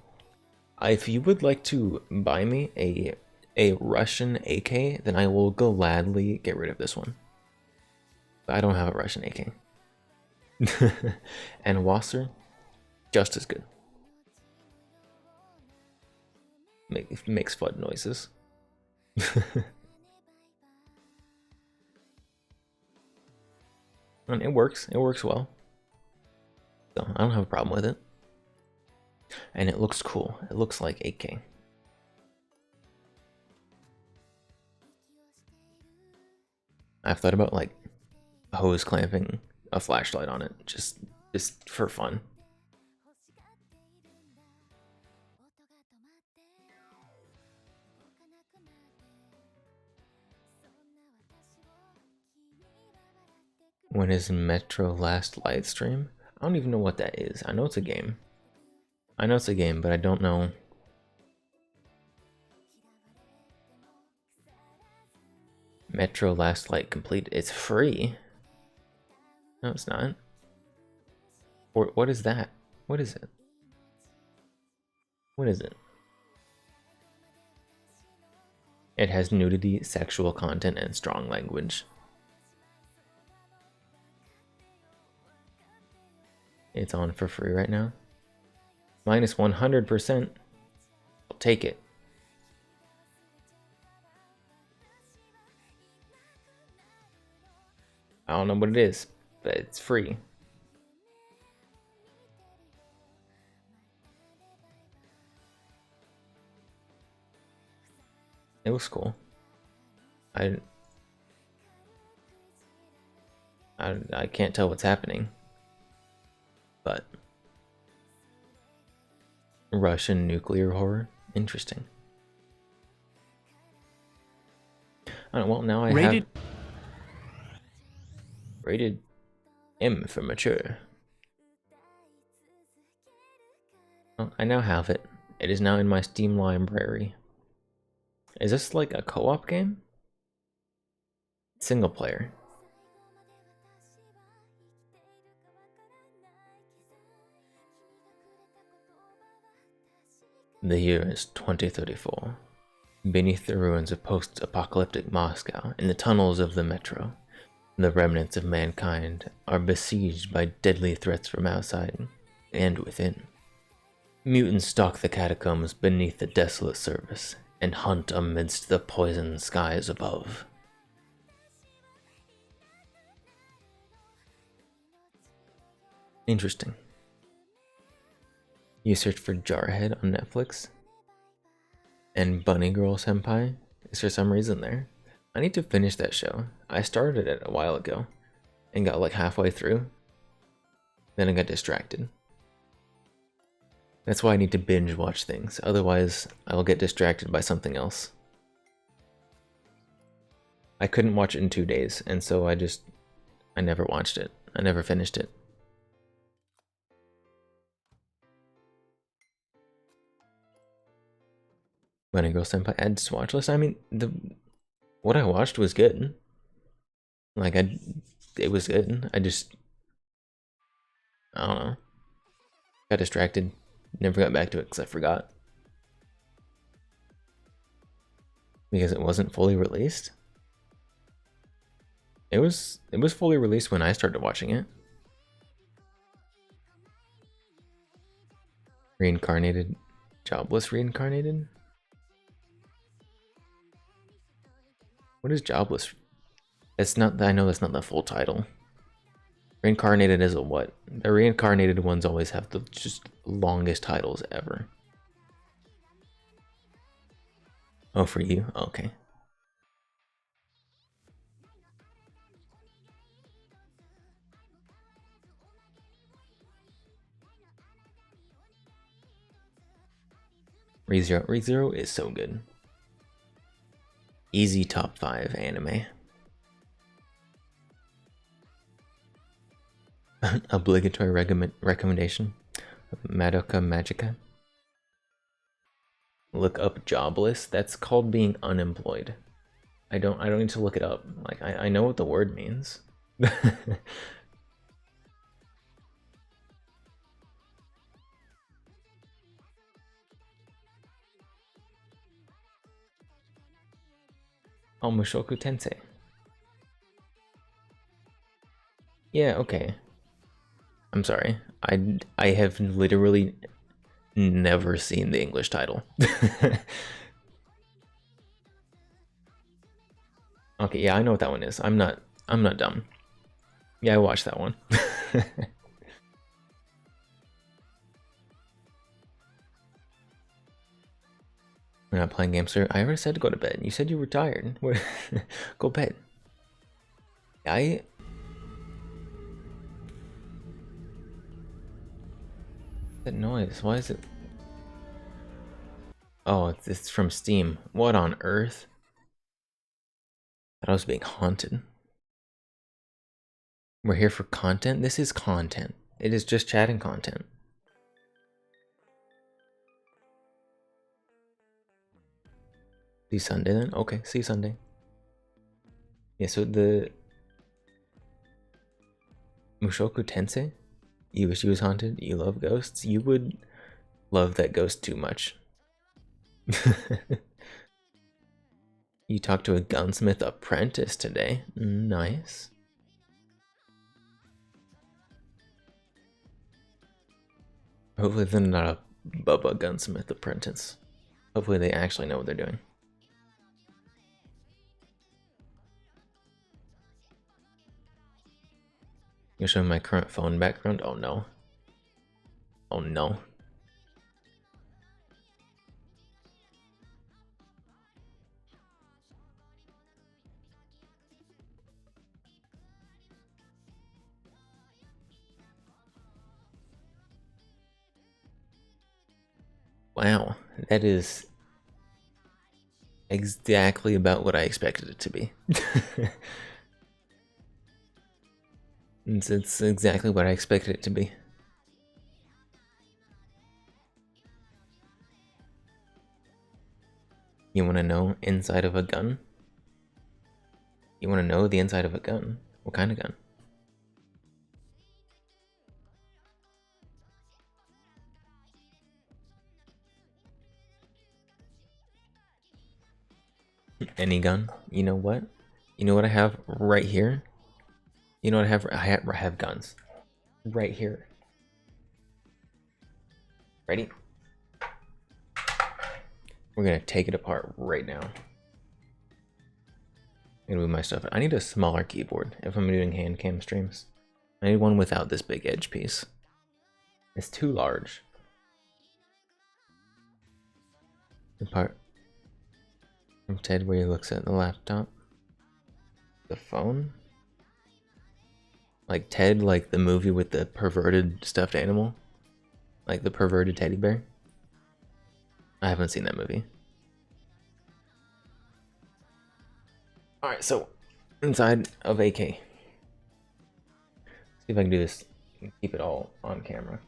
If you would like to buy me a Russian AK, then I will gladly get rid of this one. But I don't have a Russian AK. And Wasser, just as good. Makes FUD noises. And it works. It works well. So I don't have a problem with it. And it looks cool. It looks like 8K. I've thought about like hose clamping a flashlight on it, just for fun. When is Metro last live stream? I don't even know what that is. I know it's a game. I know it's a game, but I don't know. Metro Last Light Complete. It's free. No, it's not. Or what is that? What is it? What is it? It has nudity, sexual content, and strong language. It's on for free right now. Minus 100%. I'll take it. I don't know what it is, but it's free. It was cool. I can't tell what's happening, but Russian nuclear horror, interesting. Well, now I have rated M for mature. Well, I now have it. It is now in my Steam library. Is this like a co-op game? Single player. The year is 2034. Beneath the ruins of post-apocalyptic Moscow, in the tunnels of the metro, the remnants of mankind are besieged by deadly threats from outside and within. Mutants stalk the catacombs beneath the desolate surface and hunt amidst the poisoned skies above. Interesting. You search for Jarhead on Netflix, and Bunny Girl Senpai is for some reason there. I need to finish that show. I started it a while ago and got like halfway through. Then I got distracted. That's why I need to binge watch things, otherwise I'll get distracted by something else. I couldn't watch it in 2 days, and so I never watched it. I never finished it. Bunny Girl Senpai adds to watch list. I mean, what I watched was good. Like it was good. I don't know. Got distracted. Never got back to it because I forgot. Because it wasn't fully released. It was fully released when I started watching it. Reincarnated, jobless reincarnated. What is jobless? It's not. I know that's not the full title. Reincarnated is a what? The reincarnated ones always have the just longest titles ever. Oh, for you? Okay. ReZero is so good. Easy top 5 anime. Obligatory recommendation. Madoka Magica. Look up jobless. That's called being unemployed. I don't need to look it up. Like I know what the word means. Oh, Mushoku Tensei. Yeah, okay. I'm sorry. I have literally never seen the English title. Okay, yeah, I know what that one is. I'm not dumb. Yeah, I watched that one. We're not playing games, sir. I already said to go to bed. You said you were tired. Go bed. That noise. Why is it? Oh, it's from Steam. What on earth? I was being haunted. We're here for content? This is content. It is just chatting content. See Sunday then? Okay, see Sunday. Yeah, so the Mushoku Tensei? You wish you was haunted? You love ghosts? You would love that ghost too much. You talked to a gunsmith apprentice today. Nice. Hopefully they're not a Bubba gunsmith apprentice. Hopefully they actually know what they're doing. You're showing my current phone background? Oh no. Oh no. Wow, that is exactly about what I expected it to be. It's exactly what I expected it to be. You want to know inside of a gun? You want to know the inside of a gun? What kind of gun? Any gun? You know what? You know what I have right here? You know what I have? I have guns. Right here. Ready? We're gonna take it apart right now. I'm gonna move my stuff. I need a smaller keyboard if I'm doing hand cam streams. I need one without this big edge piece. It's too large. The part from Ted where he looks at the laptop. The phone? Like Ted, like the movie with the perverted stuffed animal? Like the perverted teddy bear? I haven't seen that movie. Alright, so inside of AK. See if I can do this and keep it all on camera.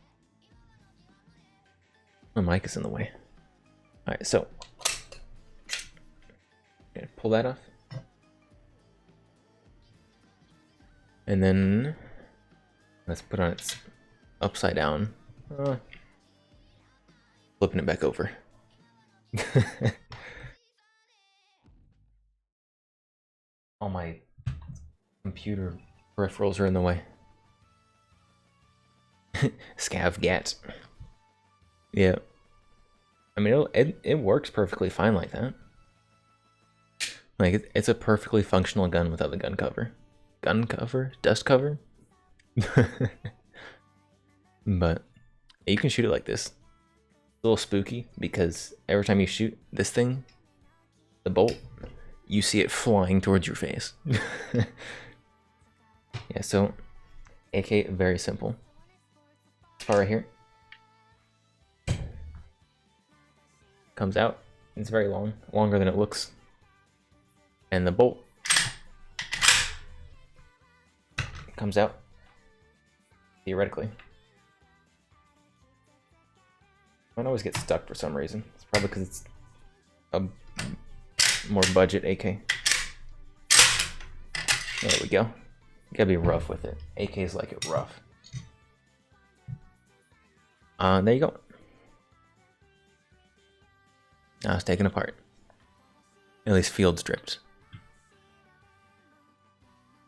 My mic is in the way. Alright, so gonna pull that off. And then let's put on its upside down. Flipping it back over. All my computer peripherals are in the way. Scavgat. Yeah. I mean, it works perfectly fine like that. Like, it's a perfectly functional gun without the gun cover. Gun cover? Dust cover? But you can shoot it like this. It's a little spooky because every time you shoot this thing, the bolt, you see it flying towards your face. Yeah, so AK, very simple. This part right here comes out. It's very long, longer than it looks. And the bolt comes out, theoretically. Mine always gets stuck for some reason. It's probably because it's a more budget AK. There we go. You gotta be rough with it. AKs like it rough. There you go. Now it's taken apart. At least field stripped.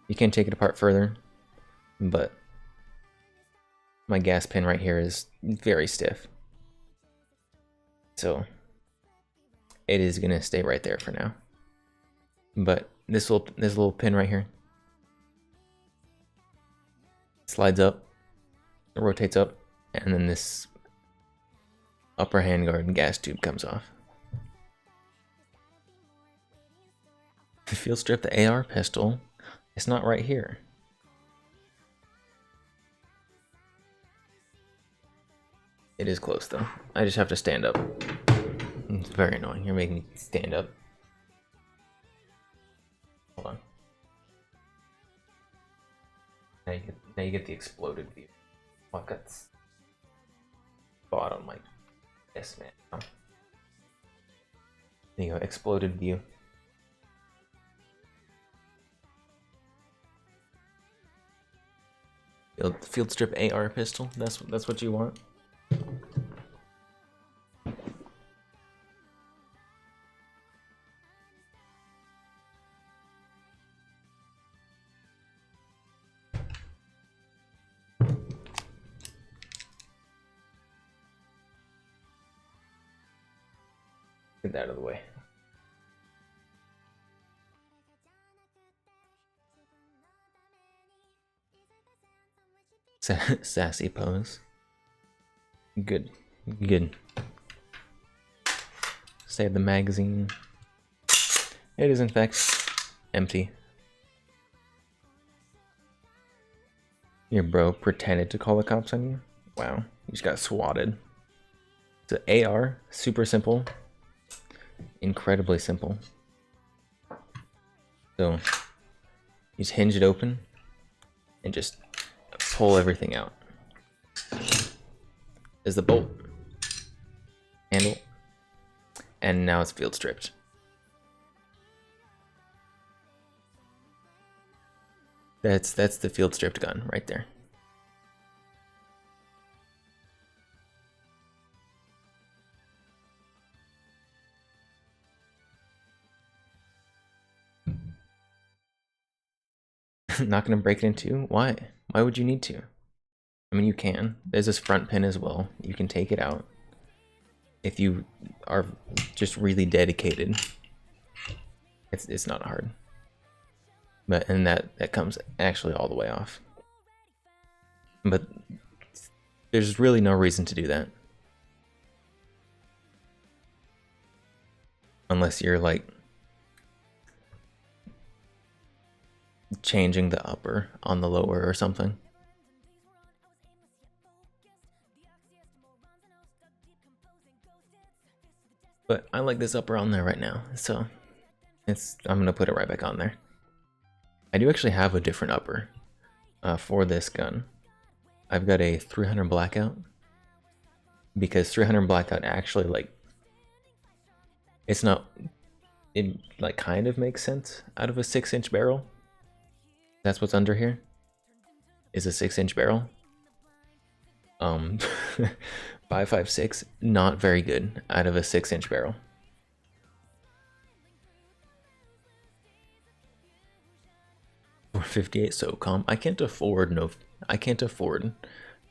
You can take it apart further, but my gas pin right here is very stiff. So it is gonna stay right there for now. But this little pin right here slides up, rotates up, and then this upper handguard and gas tube comes off. Field strip the AR pistol. It's not right here. It is close though. I just have to stand up. It's very annoying. You're making me stand up. Hold on. Now you get the exploded view. Oh, I've got spot on my yes man. Oh. There you go, exploded view. Field strip AR pistol. That's what you want. Get that out of the way. Sassy pose. Good. Good. Save the magazine. It is in fact empty. Your bro pretended to call the cops on you? Wow, you just got swatted. It's an AR, super simple. Incredibly simple. So, you just hinge it open and just pull everything out. There's the bolt, handle, and now it's field stripped. That's the field stripped gun right there. Not gonna break it in two? Why? Why would you need to? I mean, you can. There's this front pin as well. You can take it out. If you are just really dedicated, it's not hard. But and that comes actually all the way off. But there's really no reason to do that. Unless you're like changing the upper on the lower or something. But I like this upper on there right now, so I'm gonna put it right back on there. I do actually have a different upper for this gun. I've got a 300 blackout because 300 blackout actually like it like kind of makes sense out of a 6-inch barrel. That's what's under here is a 6-inch barrel. 5.56, not very good out of a 6-inch barrel. $458 SOCOM. I can't afford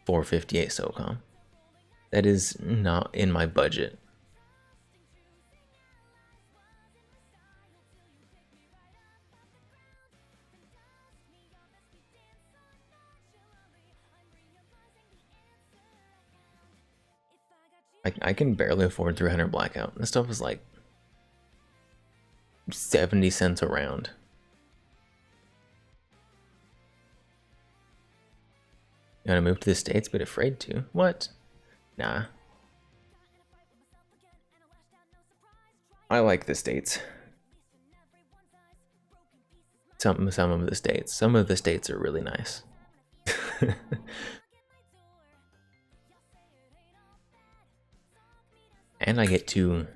458 SOCOM. That is not in my budget. I can barely afford 300 blackout. This stuff is like 70 cents a round. You wanna move to the States but afraid to? What? Nah. I like the States. Some of the States. Some of the States are really nice. And I get to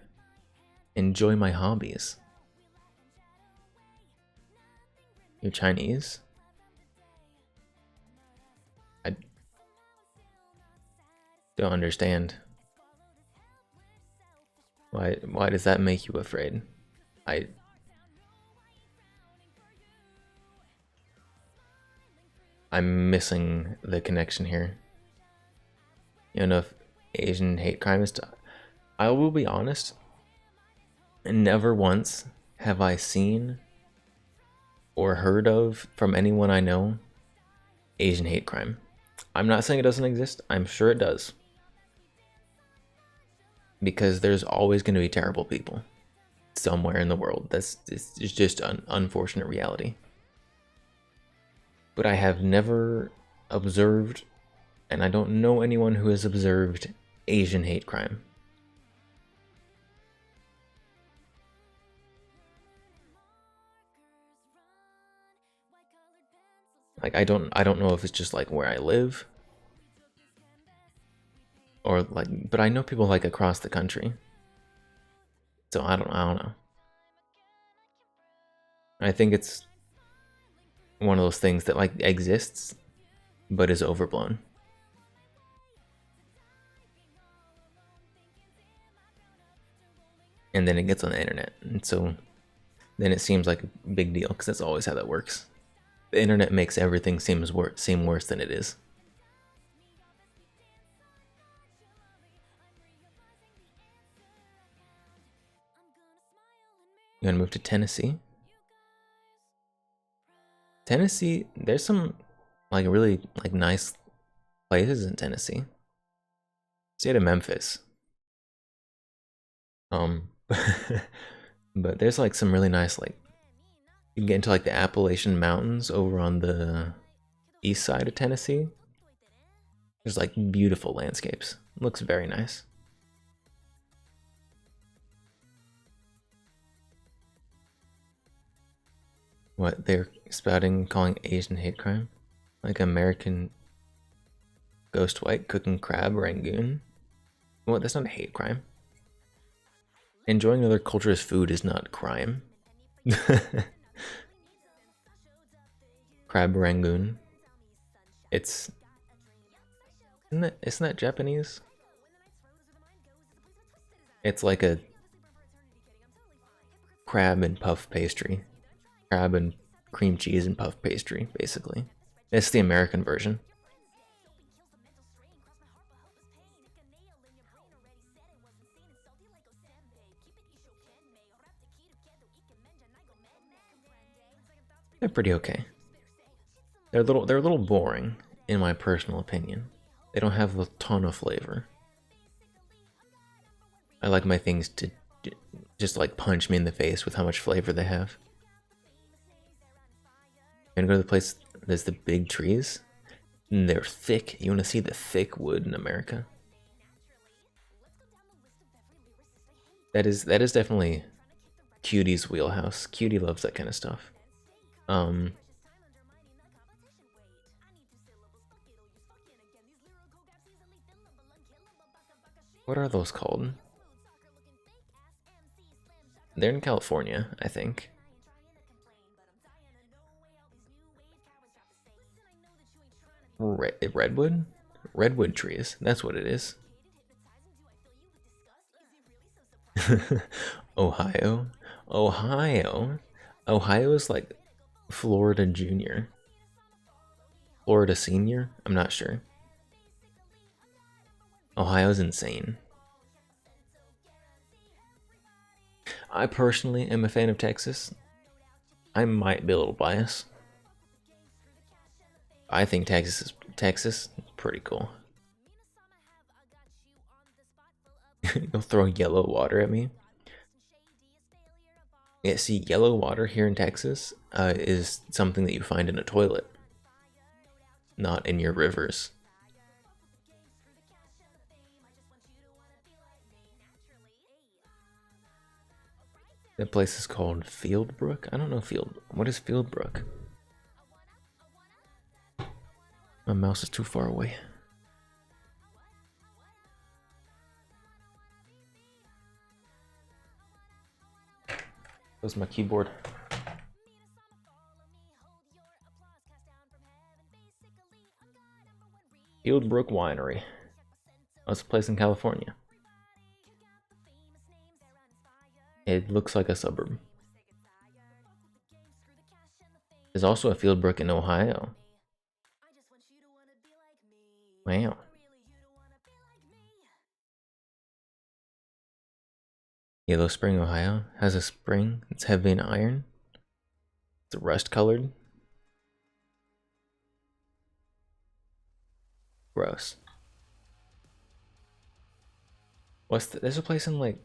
enjoy my hobbies. You're Chinese? I don't understand. Why does that make you afraid? I'm missing the connection here. enough Asian hate crime is. I will be honest. Never once have I seen or heard of from anyone I know Asian hate crime. I'm not saying it doesn't exist. I'm sure it does. Because there's always going to be terrible people somewhere in the world. It's just an unfortunate reality. But I have never observed, and I don't know anyone who has observed Asian hate crime. Like I don't know if it's just like where I live or like, but I know people like across the country. So I don't know. I think it's one of those things that like exists but is overblown. And then it gets on the internet. And so then it seems like a big deal because that's always how that works. The internet makes everything seem worse than it is. You want to move to Tennessee? Tennessee, there's some like really like nice places in Tennessee. Stay to Memphis. But there's like some really nice like you can get into like the Appalachian Mountains over on the east side of Tennessee. There's like beautiful landscapes. Looks very nice. What they're spouting, calling Asian hate crime? Like American ghost white cooking crab rangoon? What? That's not a hate crime. Enjoying other culture's food is not crime. Crab rangoon. Isn't that Japanese? It's like a crab and puff pastry. Crab and cream cheese and puff pastry, basically. It's the American version. They're pretty okay. They're a little boring, in my personal opinion. They don't have a ton of flavor. I like my things to just like punch me in the face with how much flavor they have. You wanna go to the place there's the big trees? And they're thick. You wanna see the thick wood in America? That is definitely Cutie's wheelhouse. Cutie loves that kind of stuff. What are those called? They're in California, I think. Redwood? Redwood trees. That's what it is. Ohio. Ohio is like Florida Junior. Florida Senior? I'm not sure. Ohio's insane. I personally am a fan of Texas. I might be a little biased. I think Texas is pretty cool. You'll throw yellow water at me? Yeah, see, yellow water here in Texas is something that you find in a toilet, not in your rivers. That place is called Fieldbrook? I don't know what is Fieldbrook? My mouse is too far away. That was my keyboard. Fieldbrook Winery. Oh, it's a place in California. It looks like a suburb. There's also a Fieldbrook in Ohio. Wow. Yellow Spring, Ohio has a spring. It's heavy in iron. It's rust colored. Gross. There's a place in like,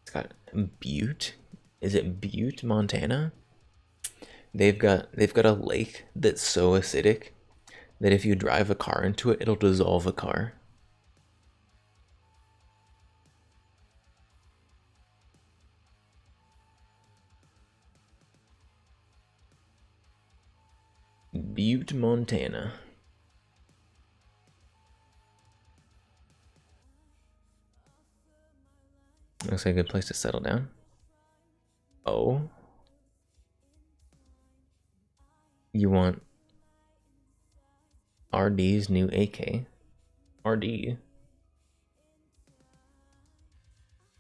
it's got Butte. Is it Butte, Montana? They've got a lake that's so acidic that if you drive a car into it, it'll dissolve a car. Butte, Montana. Looks like a good place to settle down. Oh. You want RD's new AK? RD?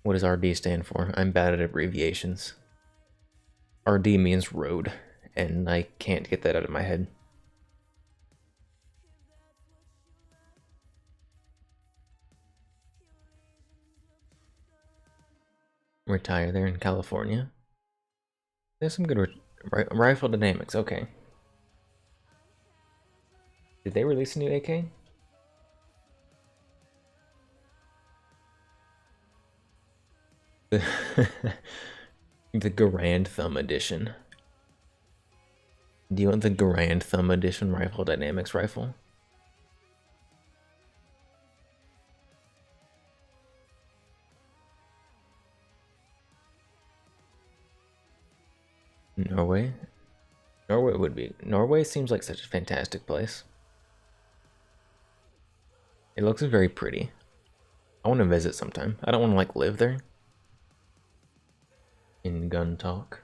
What does RD stand for? I'm bad at abbreviations. RD means road, and I can't get that out of my head. Retire there in California. There's some good rifle dynamics. Okay. Did they release a new AK? The Grand Thumb Edition. Do you want the Grand Thumb Edition Rifle Dynamics rifle? Norway? Norway seems like such a fantastic place. It looks very pretty. I want to visit sometime. I don't want to like live there. In gun talk.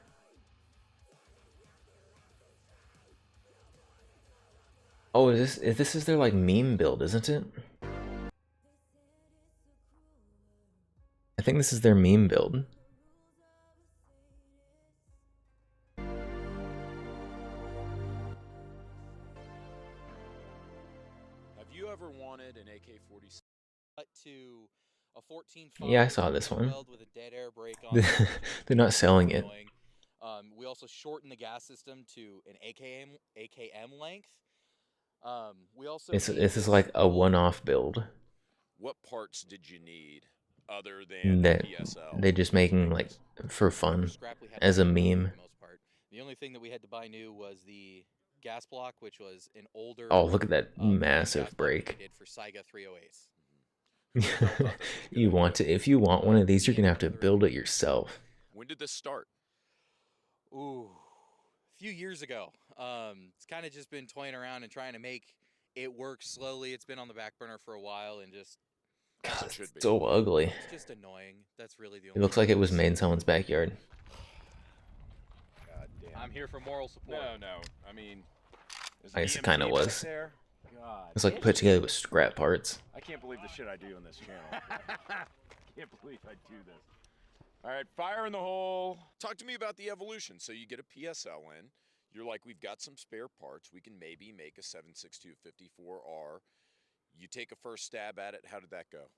Oh, this is their like meme build, isn't it? I think this is their meme build. Have you ever wanted an AK-47 to a 14.5? Yeah, I saw this one. With a dead air brake on They're not selling it. We also shortened the gas system to an AKM length. We also this is like a one-off build. What parts did you need other than that PSL? they just making like for fun as a meme. The only thing that we had to buy new was the gas block, which was an older. Oh, look at that massive brake. Did for Saiga 308s. You want to, if you want one of these, you're gonna have to build it yourself. When did this start? Ooh, a few years ago. It's kind of just been toying around and trying to make it work slowly. It's been on the back burner for a while and just. God, it's so ugly. It's just annoying. That's really the only. It looks like it was made in someone's backyard. God damn. I'm here for moral support. No. I mean, I guess it kind of was. God. It's like put together with scrap parts. I can't believe the shit I do on this channel. Can't believe I do this. All right, fire in the hole. Talk to me about the evolution. So you get a PSL in. You're like, we've got some spare parts. We can maybe make a 7.62 54R. You take a first stab at it. How did that go?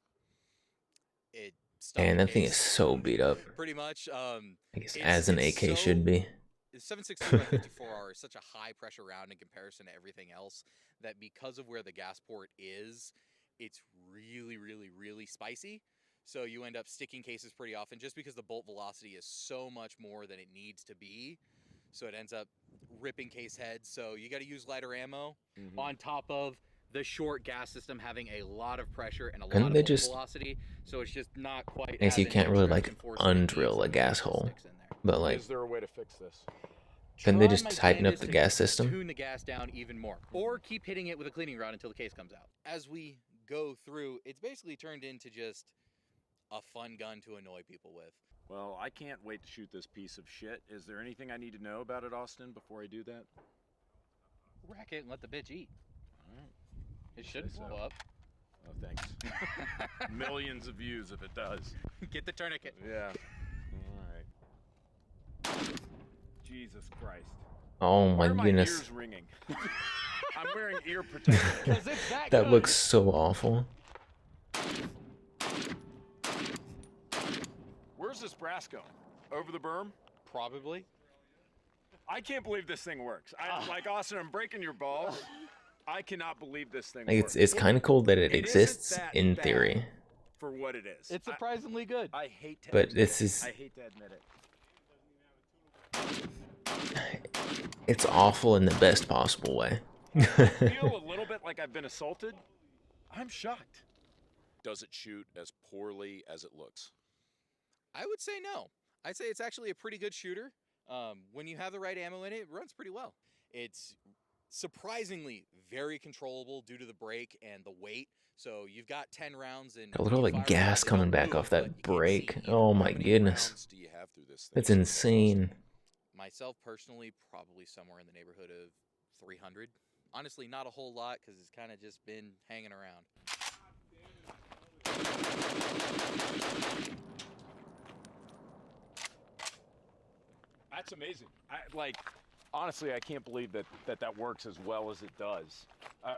And that thing is so beat up. Pretty much. I guess as an AK should be. The 7.62 by 54R is such a high pressure round in comparison to everything else that because of where the gas port is, it's really, really, really spicy. So you end up sticking cases pretty often just because the bolt velocity is so much more than it needs to be. So it ends up ripping case heads. So you got to use lighter ammo on top of the short gas system having a lot of pressure and a lot of bolt velocity. So it's just not quite. I guess you can't really like undrill a gas hole, but like. Is there a way to fix this? Can they just tighten up the gas system? Tune the gas down even more, or keep hitting it with a cleaning rod until the case comes out. As we go through, it's basically turned into just a fun gun to annoy people with. Well, I can't wait to shoot this piece of shit. Is there anything I need to know about it, Austin, before I do that? Rack it and let the bitch eat. All right. It shouldn't blow up. Oh, thanks. Millions of views if it does. Get the tourniquet. Yeah. All right. Jesus Christ. Oh my goodness. Ears ringing? I'm wearing ear protection. That looks so awful. this brass going? Over the berm? Probably. I can't believe this thing works. Like, Austin, I'm breaking your balls. I cannot believe this thing Like works. it's kind of cool that it It isn't exists that in bad theory, for what it is. It's surprisingly good. I hate to but admit this it. is I hate to admit it. it's awful in the best possible way. I feel a little bit like I've been assaulted. I'm shocked. Does it shoot as poorly as it looks? I would say no. I'd say it's actually a pretty good shooter. When you have the right ammo in it, it runs pretty well. It's surprisingly very controllable due to the brake and the weight. So you've got 10 rounds and A little you like fire gas it, they coming don't back move, off but that you can't see brake. either. Oh How my many goodness. rounds do you have through this thing? That's insane. Myself personally, probably somewhere in the neighborhood of 300. Honestly, not a whole lot because it's kind of just been hanging around. That's amazing. Honestly, I can't believe that works as well as it does.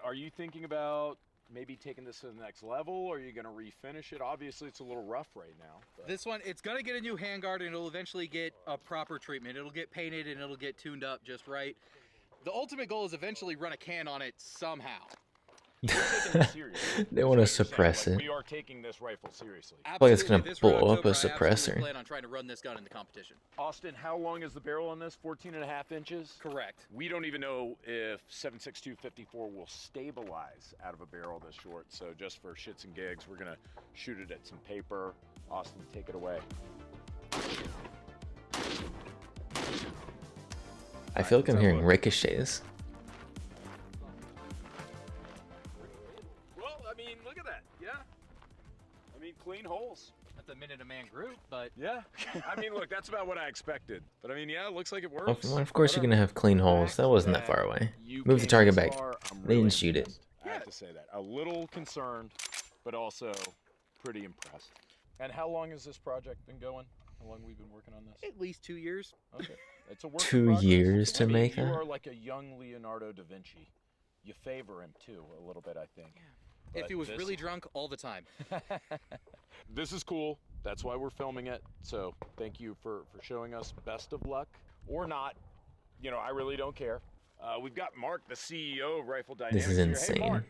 Are you thinking about maybe taking this to the next level, or are you going to refinish it? Obviously, it's a little rough right now. But This one, it's going to get a new handguard and it'll eventually get a proper treatment. It'll get painted and it'll get tuned up just right. The ultimate goal is eventually run a can on it somehow. we're taking this seriously. They is wanna what you're saying. suppress Like, it. We are taking this rifle seriously. Like it's gonna Absolutely. This red blow up a October, I absolutely suppressor. plan on trying to run this gun in the competition. Austin, how long is the barrel on this? 14.5 inches? Correct. We don't even know if 7.62 will stabilize out of a barrel this short. So just for shits and gigs, we're gonna shoot it at some paper. Austin, take it away. I feel like I'm Let's have a hearing look. ricochets. Well, I mean, look at that. Yeah. I mean, clean holes. That's a minute a man group, but Yeah. I mean, look, that's about what I expected. But I mean, yeah, it looks like it Well, works. of course you're gonna have clean holes. That wasn't that far away. You Move the came target this back. far, I'm They really didn't shoot it. impressed. I have to say that. A little concerned, but also pretty impressed. And how long has this project been going? How long we've been working on this? at least 2 years. Okay. It's a work in 2 progress. years to I mean, make you that? are like a young Leonardo da Vinci. You favor him too, a little bit, I think. If But he was this- really drunk all the time. This is cool. That's why we're filming it. So thank you for showing us. Best of luck or not. You know, I really don't care. We've got Mark, the CEO of Rifle Dynamics. This is here. Hey, insane. Mark,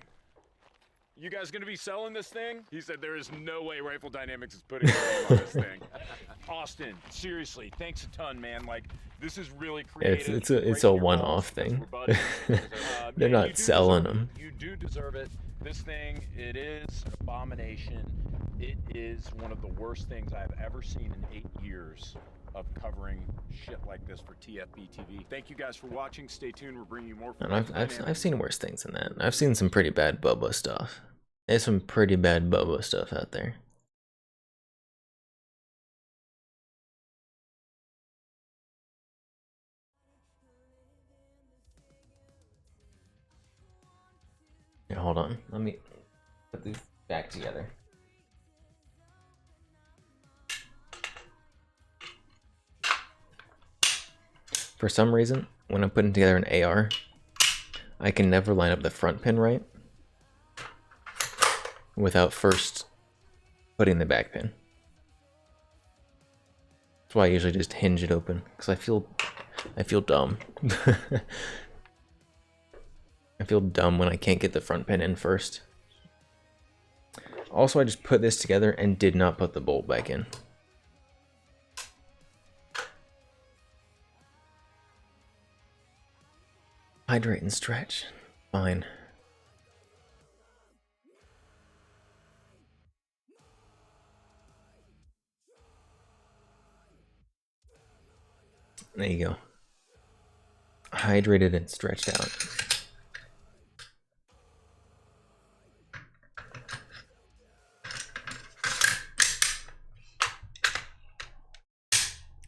you guys gonna be selling this thing? He said there is no way Rifle Dynamics is putting their name on this thing. Austin, seriously, thanks a ton, man. Like, this is really creative. It's a Breaking your one-off balls because thing. we're buddies. They're Man, not you do selling deserve them. it. You do deserve it. This thing, it is an abomination. It is one of the worst things I've ever seen in 8 years of covering shit like this for TFB TV. Thank you guys for watching. Stay tuned. We're bringing you more. from And I've Rifle Dynamics. seen worse things than that. I've seen some pretty bad Bubba stuff. There's some pretty bad Bubba stuff out there. Here, hold on. Let me put these back together. For some reason, when I'm putting together an AR, I can never line up the front pin right without first putting the back pin. That's why I usually just hinge it open, because I feel dumb. I feel dumb when I can't get the front pin in first. Also, I just put this together and did not put the bolt back in. Hydrate and stretch. Fine. There you go. Hydrated and stretched out.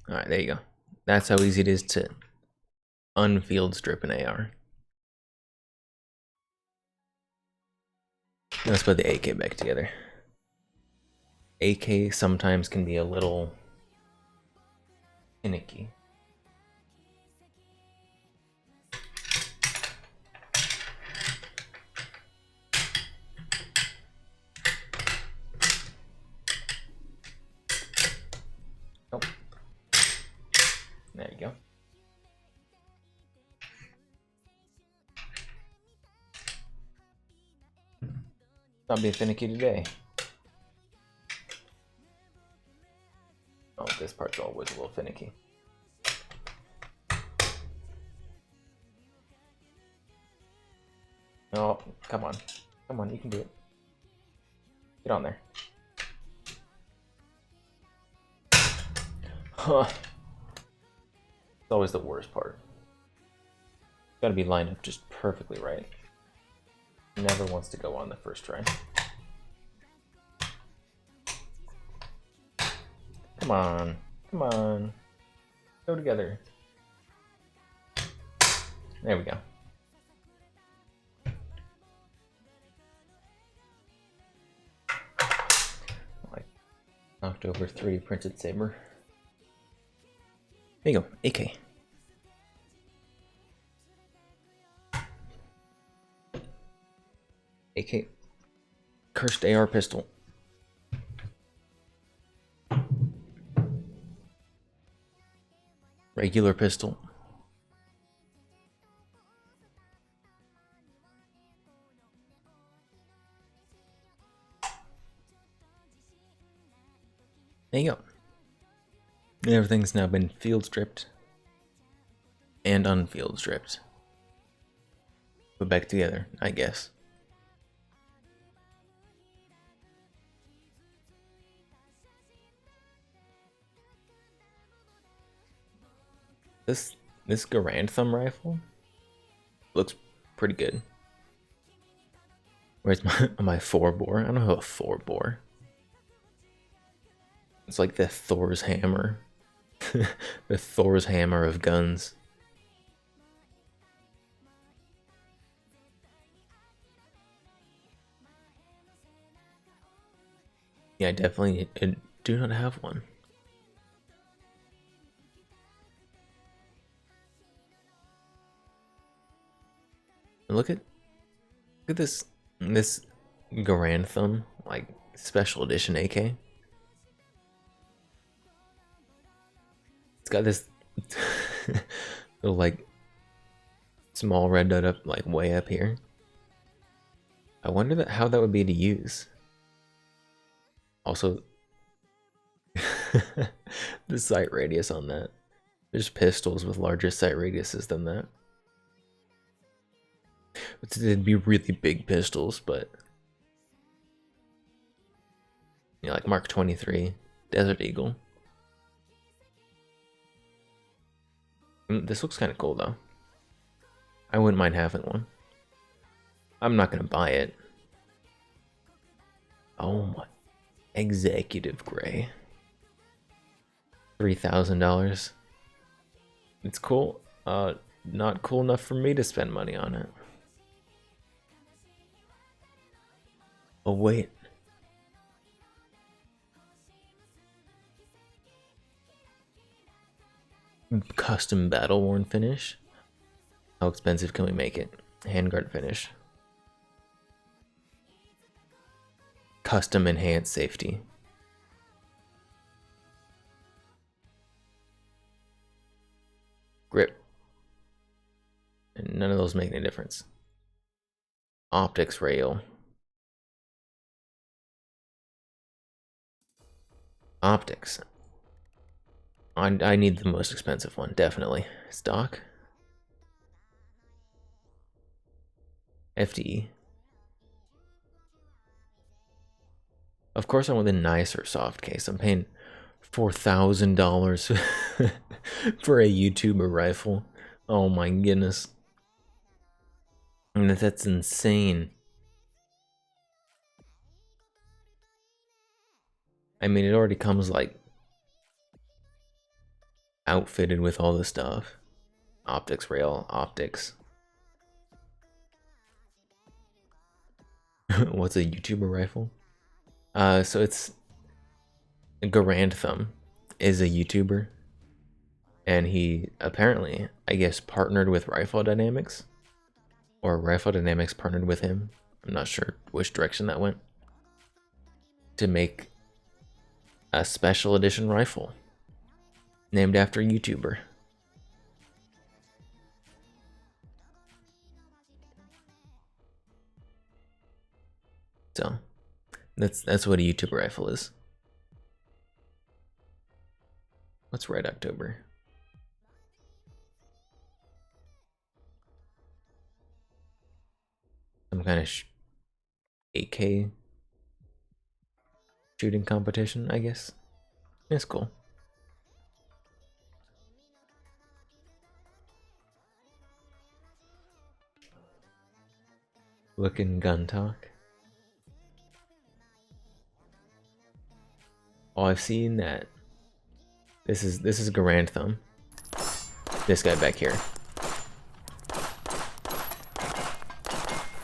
Alright, there you go. That's how easy it is to unfield strip an AR. Let's put the AK back together. AK sometimes can be a little finicky. Not being finicky today. Oh, this part's always a little finicky. Oh, come on. Come on, you can do it. Get on there. Huh. It's always the worst part. Gotta be lined up just perfectly right. Never wants to go on the first try. Come on. Come on. Go together. There we go. I knocked over 3D printed saber. There you go, AK. AK. Cursed AR pistol. Regular pistol. There you go. Everything's now been field stripped and unfield stripped. Put back together, I guess. This Garand Thumb rifle looks pretty good. Where's my 4-bore? I don't have a 4-bore. It's like the Thor's hammer. The Thor's hammer of guns. Yeah, I definitely do not have one. Look at this Garand Thumb, like special edition AK. It's got this little like small red dot up like way up here. I wonder how that would be to use. Also, the sight radius on that. There's pistols with larger sight radiuses than that. It'd be really big pistols, but you know, like Mark 23, Desert Eagle. This looks kind of cool though. I wouldn't mind having one. I'm not gonna buy it. Oh my, executive gray. $3,000. It's cool. Not cool enough for me to spend money on it. Oh wait. Custom battle worn finish. How expensive can we make it? Handguard finish. Custom enhanced safety. Grip. And none of those make any difference. Optics rail. Optics. I need the most expensive one, definitely. Stock. FDE. Of course I want the nicer soft case. I'm paying $4,000 for a YouTuber rifle. Oh my goodness. I mean, that's insane. I mean, it already comes like outfitted with all the stuff. Optics rail, optics. What's a YouTuber rifle? So it's Garand Thumb is a YouTuber, and he apparently, I guess, partnered with Rifle Dynamics, or Rifle Dynamics partnered with him. I'm not sure which direction that went, to make a special edition rifle named after a YouTuber. So that's what a YouTuber rifle is. What's Red October? Some kind of 8K shooting competition, I guess. It's cool. Looking gun talk. Oh, I've seen that. This is Garand Thumb. This guy back here.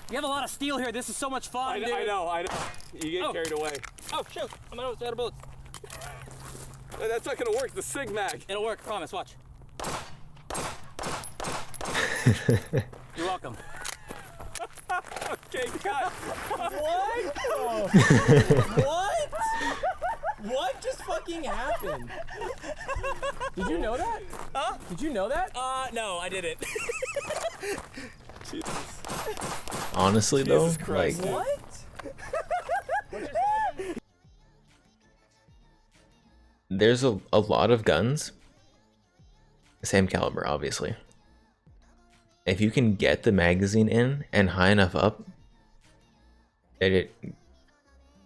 You have a lot of steel here. This is so much fun, dude. I know. You get carried away. Oh, shoot. I'm out of bullets. That's not gonna work. The Sig Mag. It'll work. Promise. Watch. You're welcome. Okay, cut. What? What? What just fucking happened? Did you know that? Huh? Did you know that? No, I didn't. Jesus. Honestly, though, Jesus Christ, like, What? there's a lot of guns, same caliber, obviously. If you can get the magazine in and high enough up that it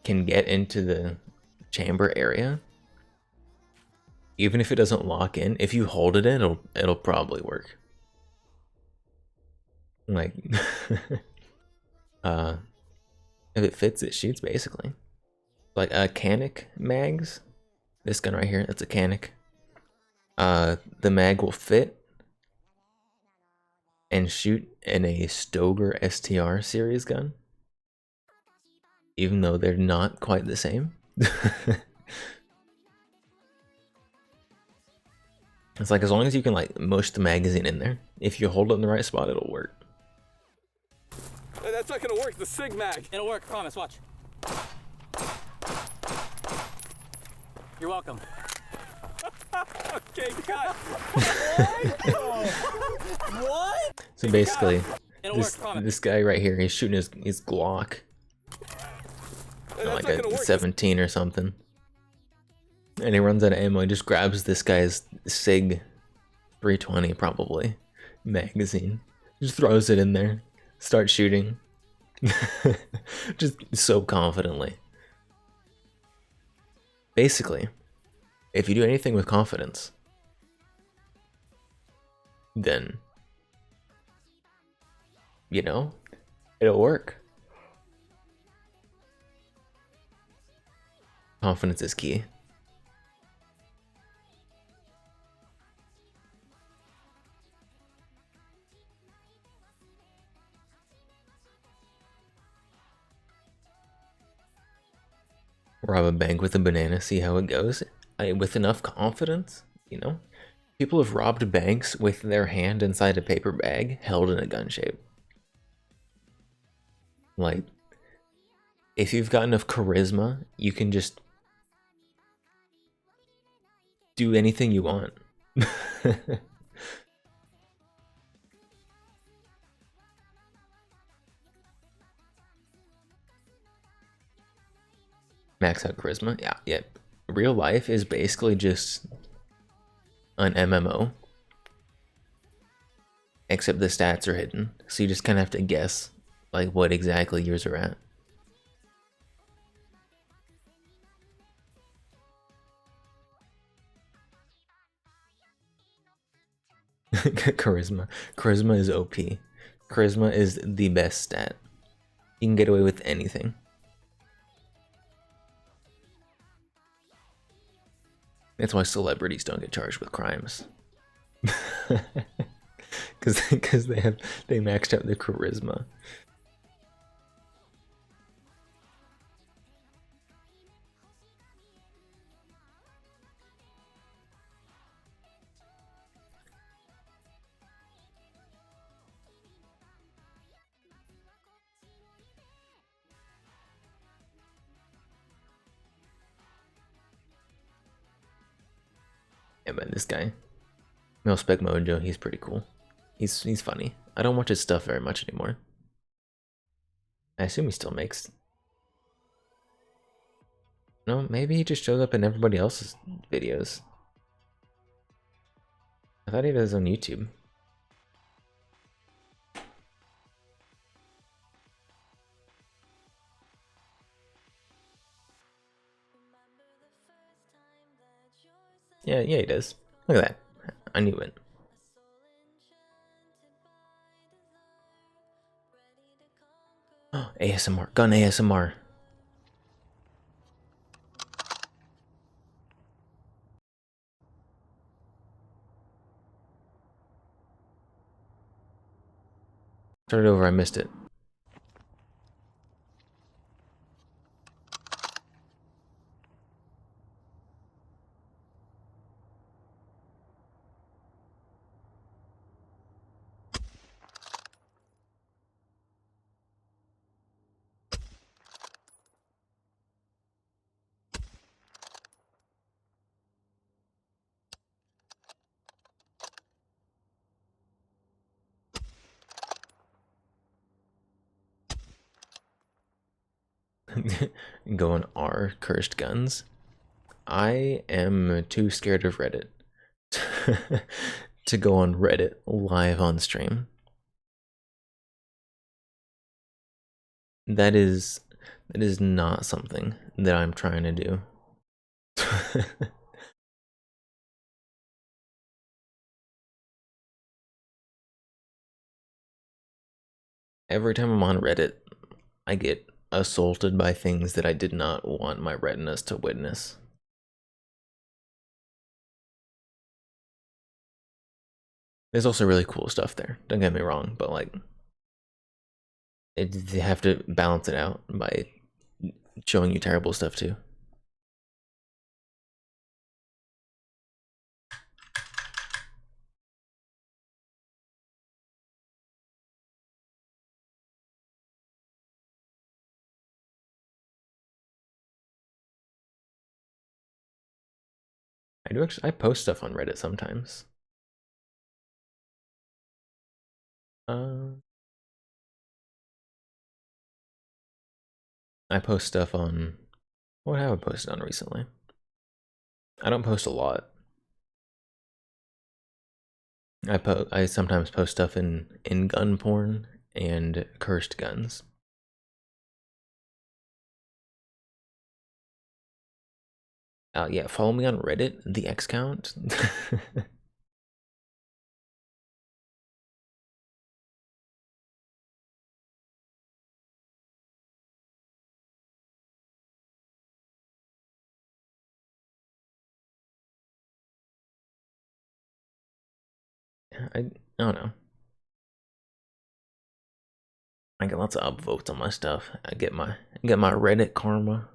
can get into the chamber area, even if it doesn't lock in, if you hold it in, it'll probably work. Like, if it fits, it shoots, basically. Like a Canic mags, this gun right here, that's a Canic. The mag will fit and shoot in a Stoger STR series gun, even though they're not quite the same. It's like, as long as you can like mush the magazine in there, if you hold it in the right spot, it'll work. That's not gonna work. The Sig Mag. It'll work. Promise. Watch. You're welcome. Okay, cut. What? So basically, It'll work. Promise. this guy right here, he's shooting his Glock, That's like not gonna a work. 17 or something, and he runs out of ammo. He just grabs this guy's Sig 320 probably magazine, just throws it in there, starts shooting, just so confidently. Basically, if you do anything with confidence, then, you know, it'll work. Confidence is key. Rob a bank with a banana, see how it goes. With enough confidence, you know? People have robbed banks with their hand inside a paper bag held in a gun shape. Like, if you've got enough charisma, you can just do anything you want. Max out charisma? Yeah. Real life is basically just an MMO. Except the stats are hidden. So you just kind of have to guess like what exactly yours are at. Charisma. Charisma is OP. Charisma is the best stat. You can get away with anything. That's why celebrities don't get charged with crimes. Because they maxed out their charisma. Yeah, man, this guy, Mil Spec Mojo, he's pretty cool. He's funny. I don't watch his stuff very much anymore. I assume he still makes No, maybe he just shows up in everybody else's videos. I thought he does on YouTube. Yeah, he does. Look at that. I knew it. ASMR. Gun ASMR. Start it over, I missed it. Going R, cursed guns. I am too scared of Reddit to go on Reddit live on stream. That is not something that I'm trying to do. Every time I'm on Reddit, I get assaulted by things that I did not want my retinas to witness. There's also really cool stuff there, don't get me wrong, but like, they have to balance it out by showing you terrible stuff too. I post stuff on Reddit sometimes. I post stuff on, what have I posted on recently? I don't post a lot. I sometimes post stuff in gun porn and cursed guns. Yeah, follow me on Reddit, the X count. I don't know. I get lots of upvotes on my stuff. I get my Reddit karma.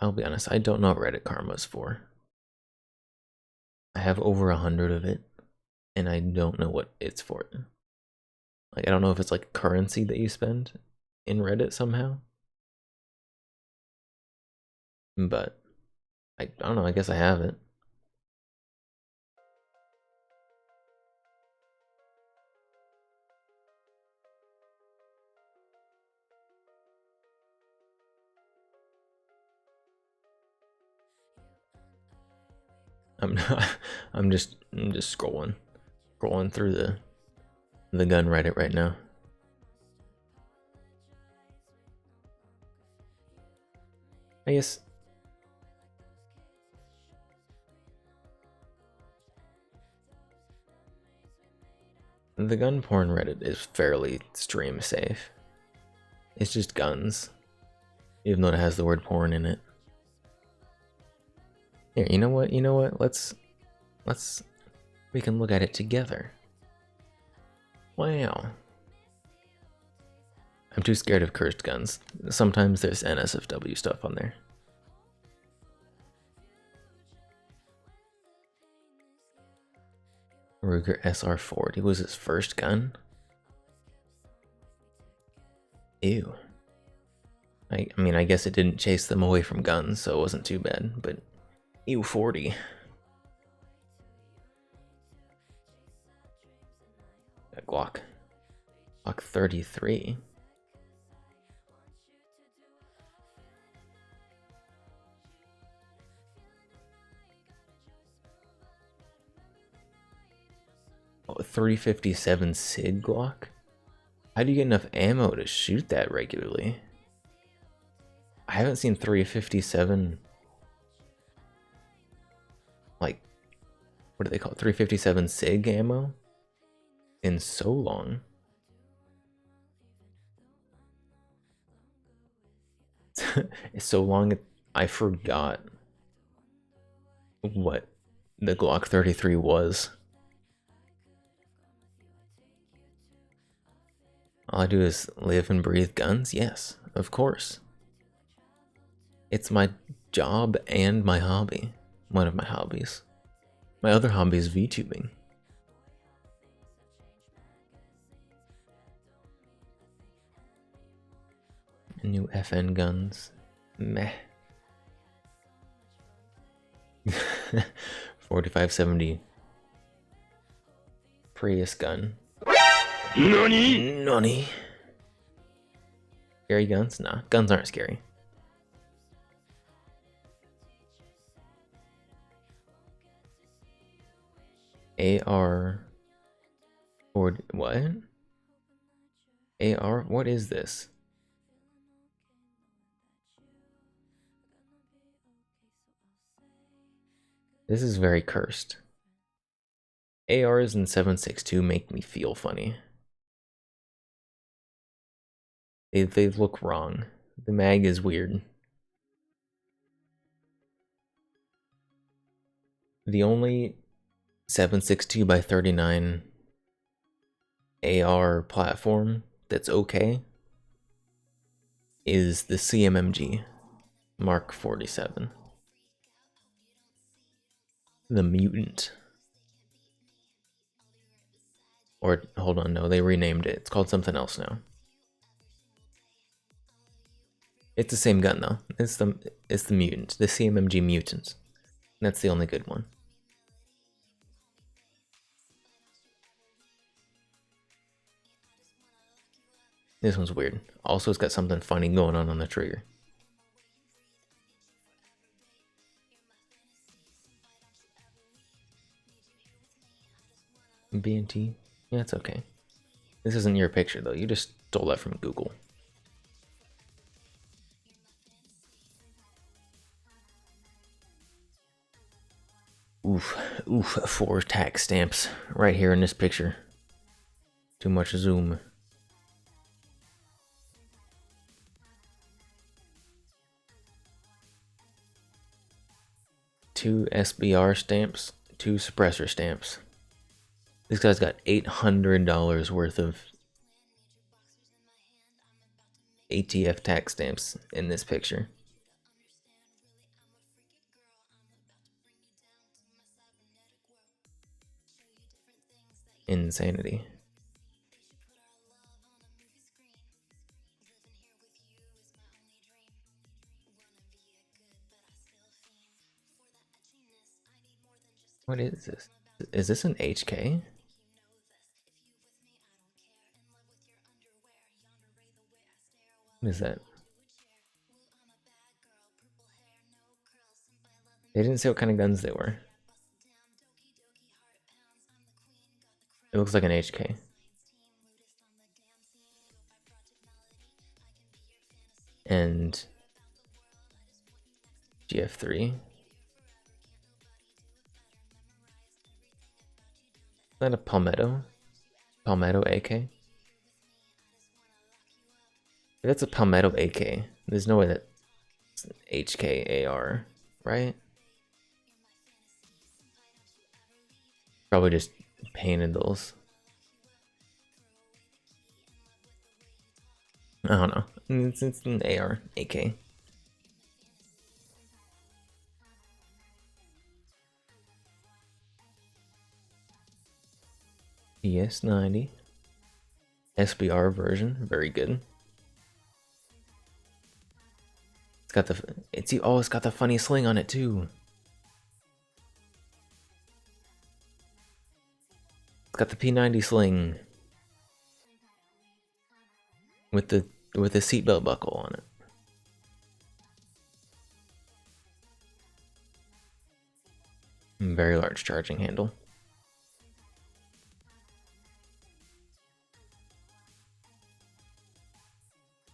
I'll be honest, I don't know what Reddit karma is for. I have over 100 of it, and I don't know what it's for. Like, I don't know if it's like currency that you spend in Reddit somehow. But I don't know, I guess I have it. I'm not, I'm just scrolling through the gun Reddit right now. I guess the gun porn Reddit is fairly stream safe. It's just guns, even though it has the word porn in it. Here, you know what? Let's we can look at it together. Wow. I'm too scared of cursed guns. Sometimes there's NSFW stuff on there. Ruger SR40 was his first gun? Ew. I mean, I guess it didn't chase them away from guns, so it wasn't too bad, but ew, 40. That Glock 33. Oh, 357 SIG Glock? How do you get enough ammo to shoot that regularly? I haven't seen 357, like, what do they call it? 357 SIG ammo in so long. It's so long, I forgot what the Glock 33 was. All I do is live and breathe guns? Yes, of course. It's my job and my hobby. One of my hobbies. My other hobby is VTubing. New FN guns. Meh. 4570 Prius gun. Nani? Scary guns? Nah, guns aren't scary. AR or what? AR? What is this? This is very cursed. ARs and 7.62 make me feel funny. They look wrong. The mag is weird. The only 7.62 by 39 AR platform that's okay is the CMMG Mark 47. The Mutant. Or, hold on, no, they renamed it. It's called something else now. It's the same gun though. It's the Mutant, the CMMG Mutant. That's the only good one. This one's weird. Also, it's got something funny going on the trigger. B&T? Yeah, it's okay. This isn't your picture though. You just stole that from Google. Oof, 4 tax stamps right here in this picture. Too much zoom. Two SBR stamps, 2 suppressor stamps. This guy's got $800 worth of ATF tax stamps in this picture. Insanity. What is this? Is this an HK? What is that? They didn't say what kind of guns they were. It looks like an HK. And GF3. Is that a Palmetto? Palmetto AK? If that's a Palmetto AK, there's no way that's an HK AR, right? Probably just painted those. I don't know. It's an AR, AK. PS90. SBR version, very good. It's got the it's got the funny sling on it too. It's got the P90 sling with the seatbelt buckle on it. Very large charging handle.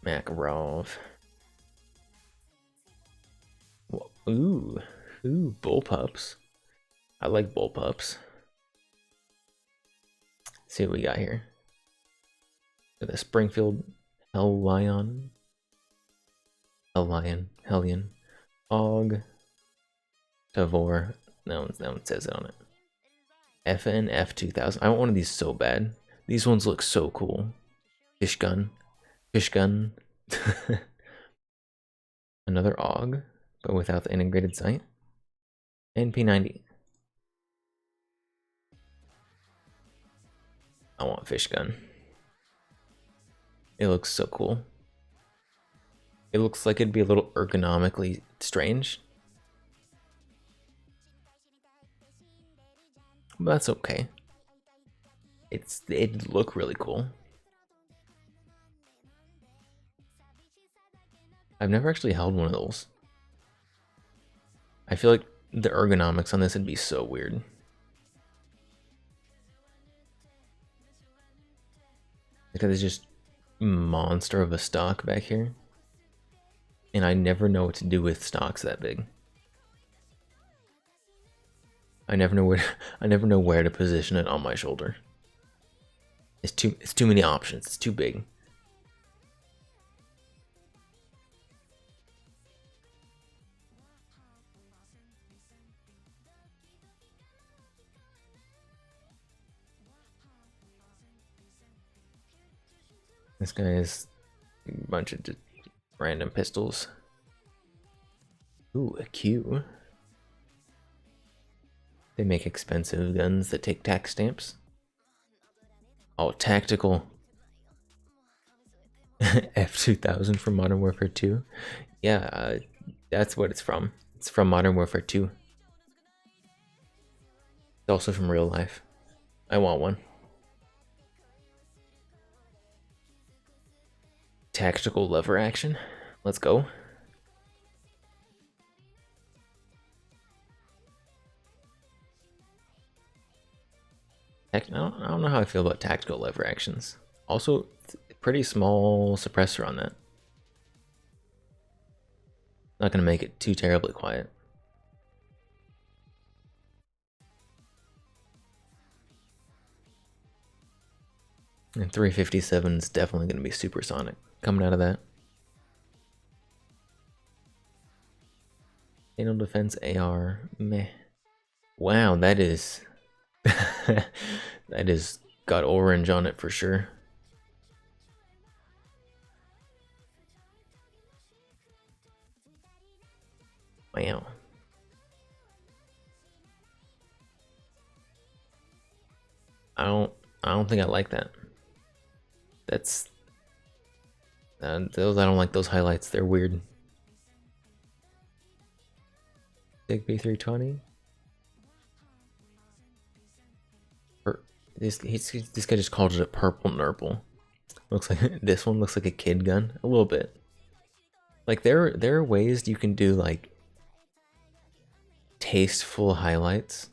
Makarov. Ooh, bullpups. I like bullpups. See what we got here. The Springfield Hellion, Og, Tavor. That one says it on it. FNF 2000. I want one of these so bad. These ones look so cool. Fish gun. Another Og, but without the integrated sight. And P90. I want fish gun. It looks so cool. It looks like it'd be a little ergonomically strange. But that's okay. It'd look really cool. I've never actually held one of those. I feel like the ergonomics on this would be so weird. Because there's just monster of a stock back here. And I never know what to do with stocks that big. I never know where to position it on my shoulder. It's too many options. It's too big. This guy has a bunch of just random pistols. Ooh, a Q. They make expensive guns that take tax stamps. Oh, tactical. F2000 from Modern Warfare 2. Yeah, that's what it's from. It's from Modern Warfare 2. It's also from real life. I want one. Tactical lever action. Let's go. I don't know how I feel about tactical lever actions. Also, pretty small suppressor on that. Not gonna make it too terribly quiet. And 357 is definitely gonna be supersonic coming out of that. Anal defense AR, meh. Wow, that is that is got orange on it for sure. Wow. I don't think I like that. That's those I don't like those highlights. They're weird. Big B320. This guy just called it a purple nurple. Looks like this one looks like a kid gun a little bit. Like there are ways you can do like tasteful highlights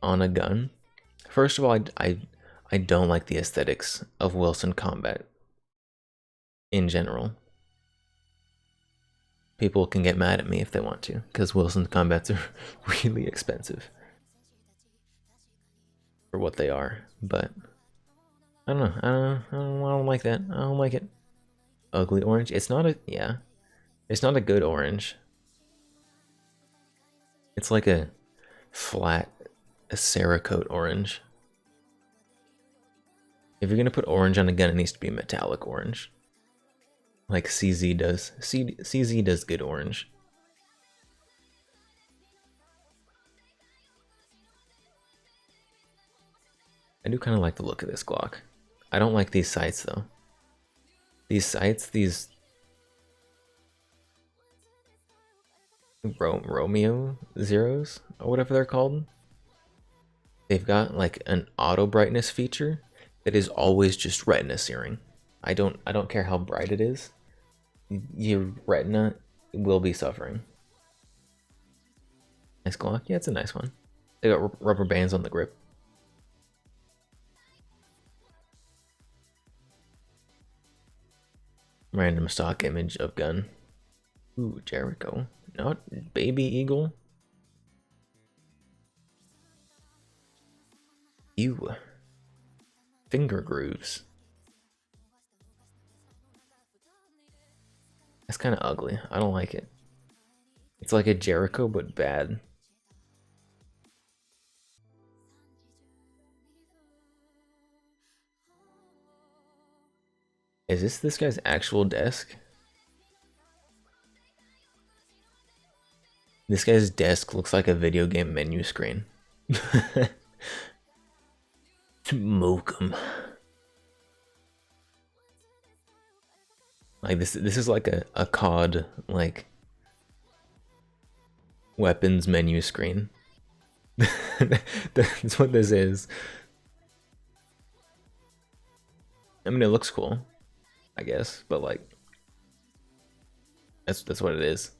on a gun. First of all, I don't like the aesthetics of Wilson Combat in general. People can get mad at me if they want to, because Wilson Combats are really expensive for what they are. But I don't know. I don't like that. I don't like it. Ugly orange. It's not a It's not a good orange. It's like a flat, a Cerakote orange. If you're gonna put orange on a gun, it needs to be metallic orange. Like CZ does. CZ does good orange. I do kind of like the look of this Glock. I don't like these sights though. These sights, these Romeo Zeros or whatever they're called. They've got like an auto brightness feature that is always just retina searing. I don't care how bright it is. Your retina will be suffering. Nice Glock. Yeah, it's a nice one. They got rubber bands on the grip. Random stock image of gun. Ooh, Jericho. Not Baby Eagle. Ew. Finger grooves. That's kind of ugly. I don't like it. It's like a Jericho, but bad. Is this guy's actual desk? This guy's desk looks like a video game menu screen. Mokum. Like this is like a COD like weapons menu screen. That's what this is. I mean, it looks cool, I guess, but like that's what it is.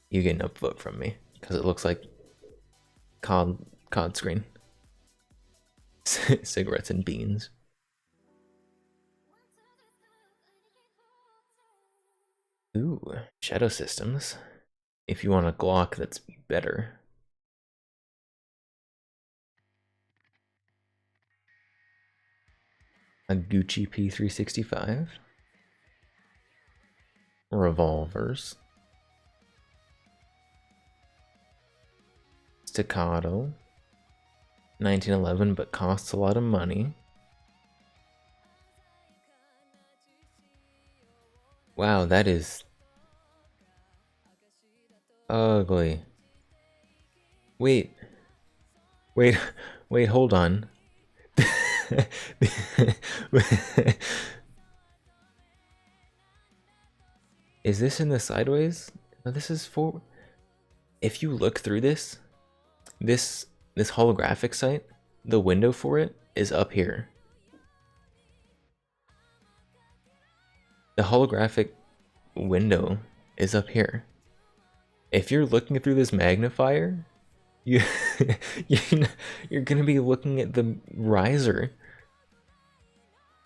You get no vote from me because it looks like COD screen. Cigarettes and beans. Ooh, Shadow Systems. If you want a Glock that's better. A Gucci P365. Revolvers. Staccato. 1911, but costs a lot of money. Wow, that is ugly. Wait, hold on. Is this in the sideways? No, this is for. If you look through this holographic sight, the window for it is up here. The holographic window is up here. If you're looking through this magnifier, you're gonna be looking at the riser.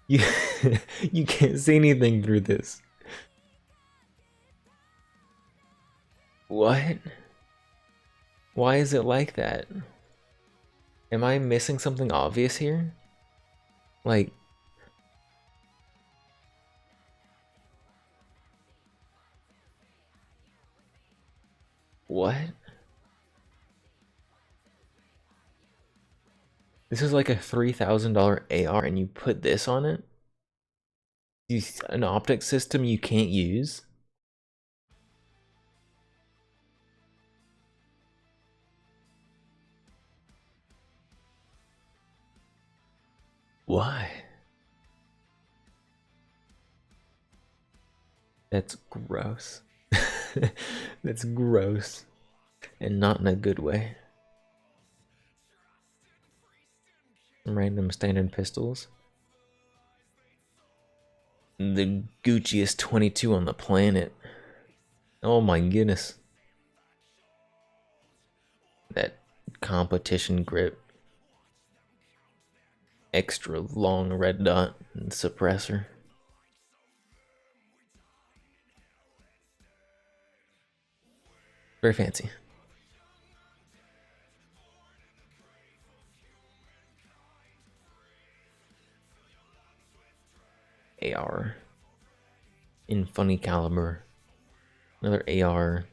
You can't see anything through this. What? Why is it like that? Am I missing something obvious here? Like, what? This is like a $3,000 AR and you put this on it? An optic system you can't use? Why? That's gross. That's gross. And not in a good way. Random standard pistols. The Gucciest 22 on the planet. Oh my goodness. That competition grip. Extra long red dot and suppressor. Very fancy. AR. In funny caliber. Another AR.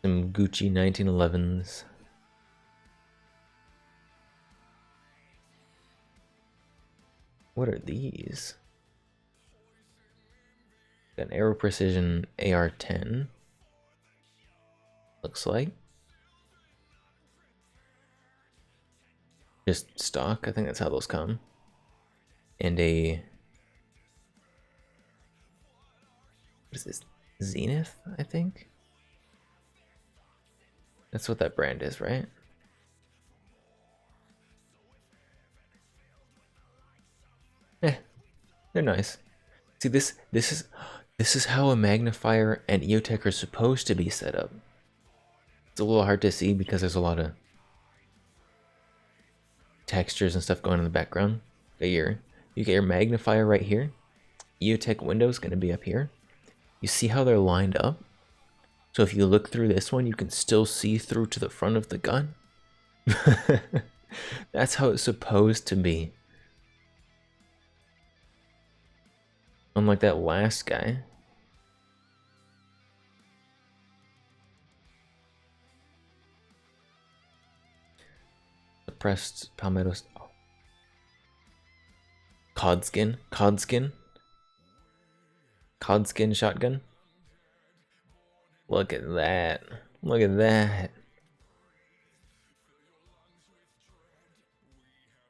Some Gucci 1911s. What are these? Got an Aero Precision AR-10. Looks like. Just stock. I think that's how those come. And a... What is this? Zenith, I think? That's what that brand is, right? They're nice. See, this is how a magnifier and EOTech are supposed to be set up. It's a little hard to see because there's a lot of textures and stuff going on in the background. You get your magnifier right here. EOTech window is going to be up here. You see how they're lined up? So if you look through this one, you can still see through to the front of the gun. That's how it's supposed to be. Unlike that last guy. Suppressed palmettos. Oh. Codskin shotgun. Look at that. Look at that.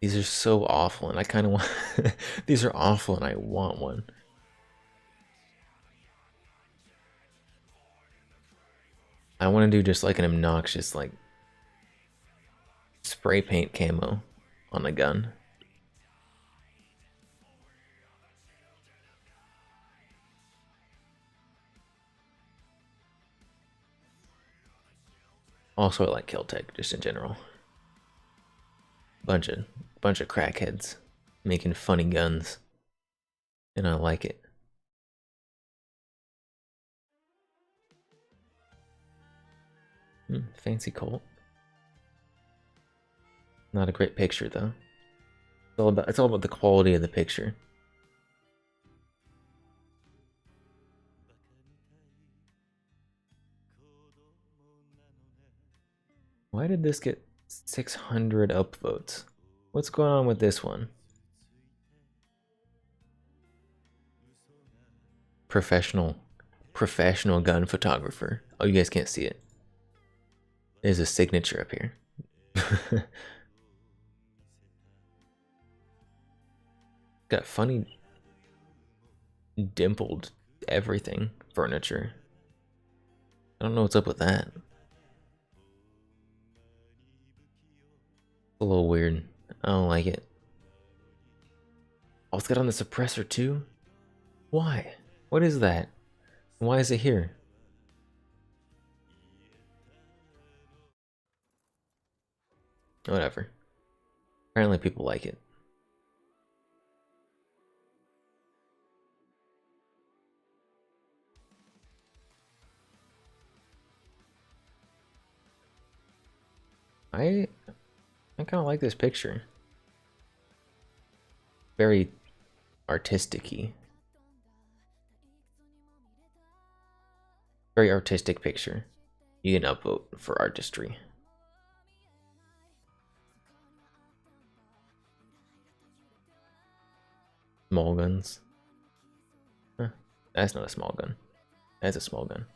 These are so awful, and I kind of want... These are awful, and I want one. I want to do just like an obnoxious, like, spray paint camo on the gun. Also, I like Kel-Tec just in general. Bunch of crackheads making funny guns, and I like it. Fancy Colt. Not a great picture though. It's all about the quality of the picture. Why did this get 600 upvotes? What's going on with this one? Professional gun photographer. Oh, you guys can't see it. There's a signature up here. Got funny dimpled everything furniture. I don't know what's up with that. A little weird. I don't like it. Oh, it's got on the suppressor too? Why? What is that? Why is it here? Whatever. Apparently people like it. I kind of like this picture. Very artistic-y. Very artistic picture. You can upvote for artistry. Small guns. Huh, that's not a small gun. That's a small gun.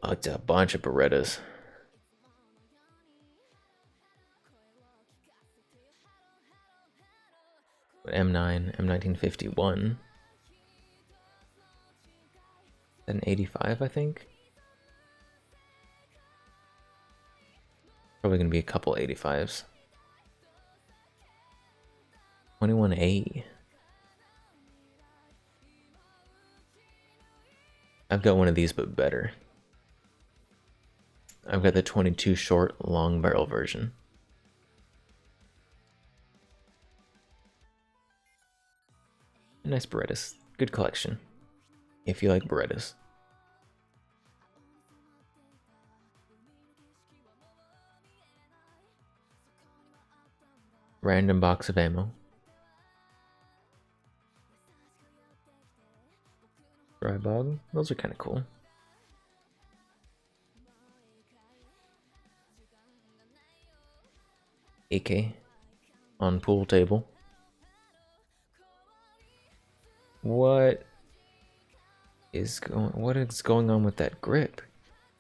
Oh, it's a bunch of Berettas. M9, M1951. An 85, I think. Probably gonna be a couple 85s. 21A. I've got one of these, but better. I've got the 22 short long barrel version. Nice Berettas. Good collection. If you like Berettas. Random box of ammo. Dry bog. Those are kind of cool. AK on pool table. What is going on with that grip?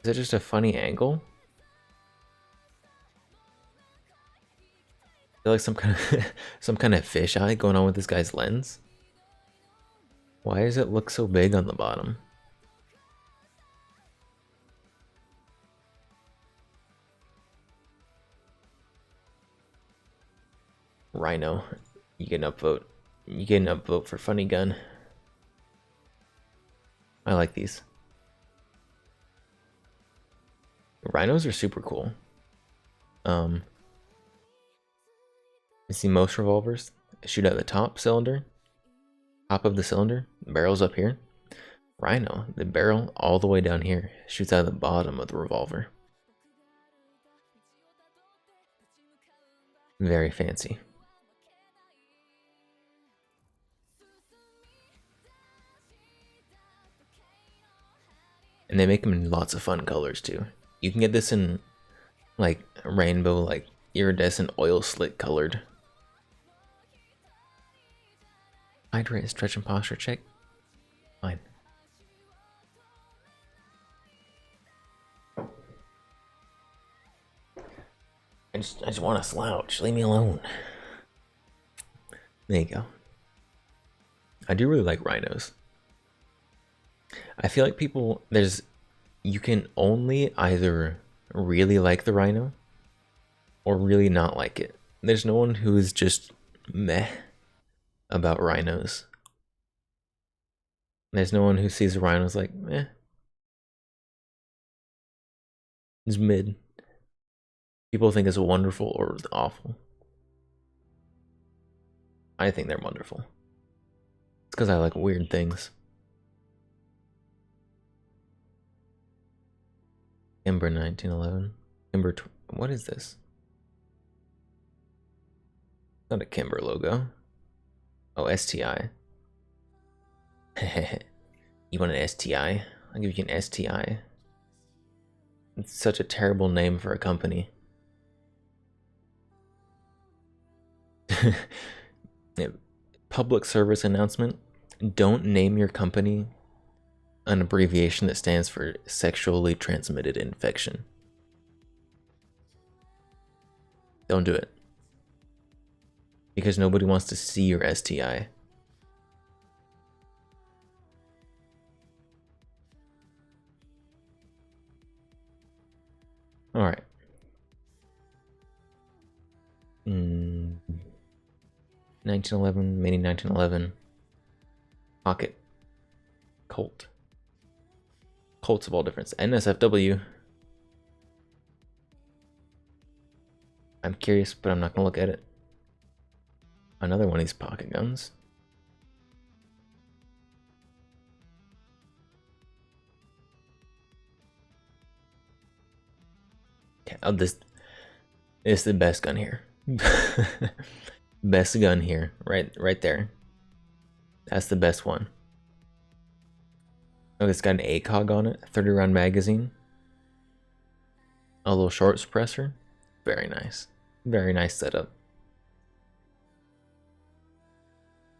Is it just a funny angle? I feel like some kind of fisheye going on with this guy's lens. Why does it look so big on the bottom? Rhino, you get an upvote. You get an upvote for funny gun. I like these. Rhinos are super cool. You see most revolvers shoot at the top cylinder, top of the cylinder, barrel's up here. Rhino, the barrel all the way down here, shoots out of the bottom of the revolver. Very fancy. And they make them in lots of fun colors too. You can get this in like rainbow, like iridescent oil slick colored. Hydrate, stretch, and posture check. Fine. I just want to slouch. Leave me alone. There you go. I do really like rhinos. I feel like you can only either really like the rhino or really not like it. There's no one who is just meh about rhinos. There's no one who sees a rhino as like, meh. It's mid. People think it's wonderful or awful. I think they're wonderful. It's because I like weird things. Kimber 1911. Kimber, what is this? Not a Kimber logo. Oh, STI. You want an STI? I'll give you an STI. It's such a terrible name for a company. Public service announcement. Don't name your company an abbreviation that stands for sexually transmitted infection. Don't do it. Because nobody wants to see your STI. Alright. 1911, Mini 1911. Pocket. Colt. Colts of all difference. NSFW. I'm curious, but I'm not gonna look at it. Another one of these pocket guns. Okay, this is the best gun here. Best gun here, right there. That's the best one. Oh, it's got an ACOG on it, 30 round magazine, a little short suppressor. Very nice. Very nice setup.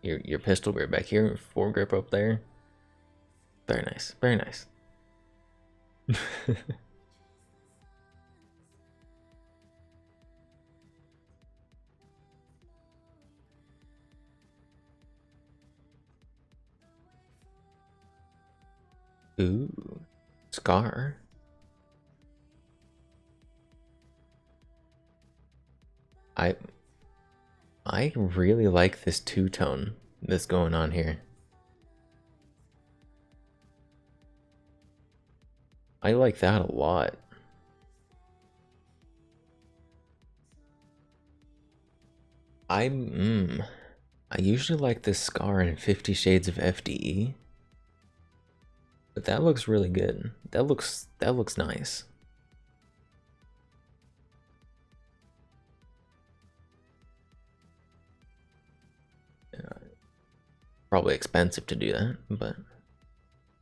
Your pistol grip back here, foregrip up there. Very nice. Very nice. Ooh, Scar. I really like this two-tone that's going on here. I like that a lot. I usually like this Scar in 50 Shades of FDE. But that looks really good. That looks nice. Probably expensive to do that, but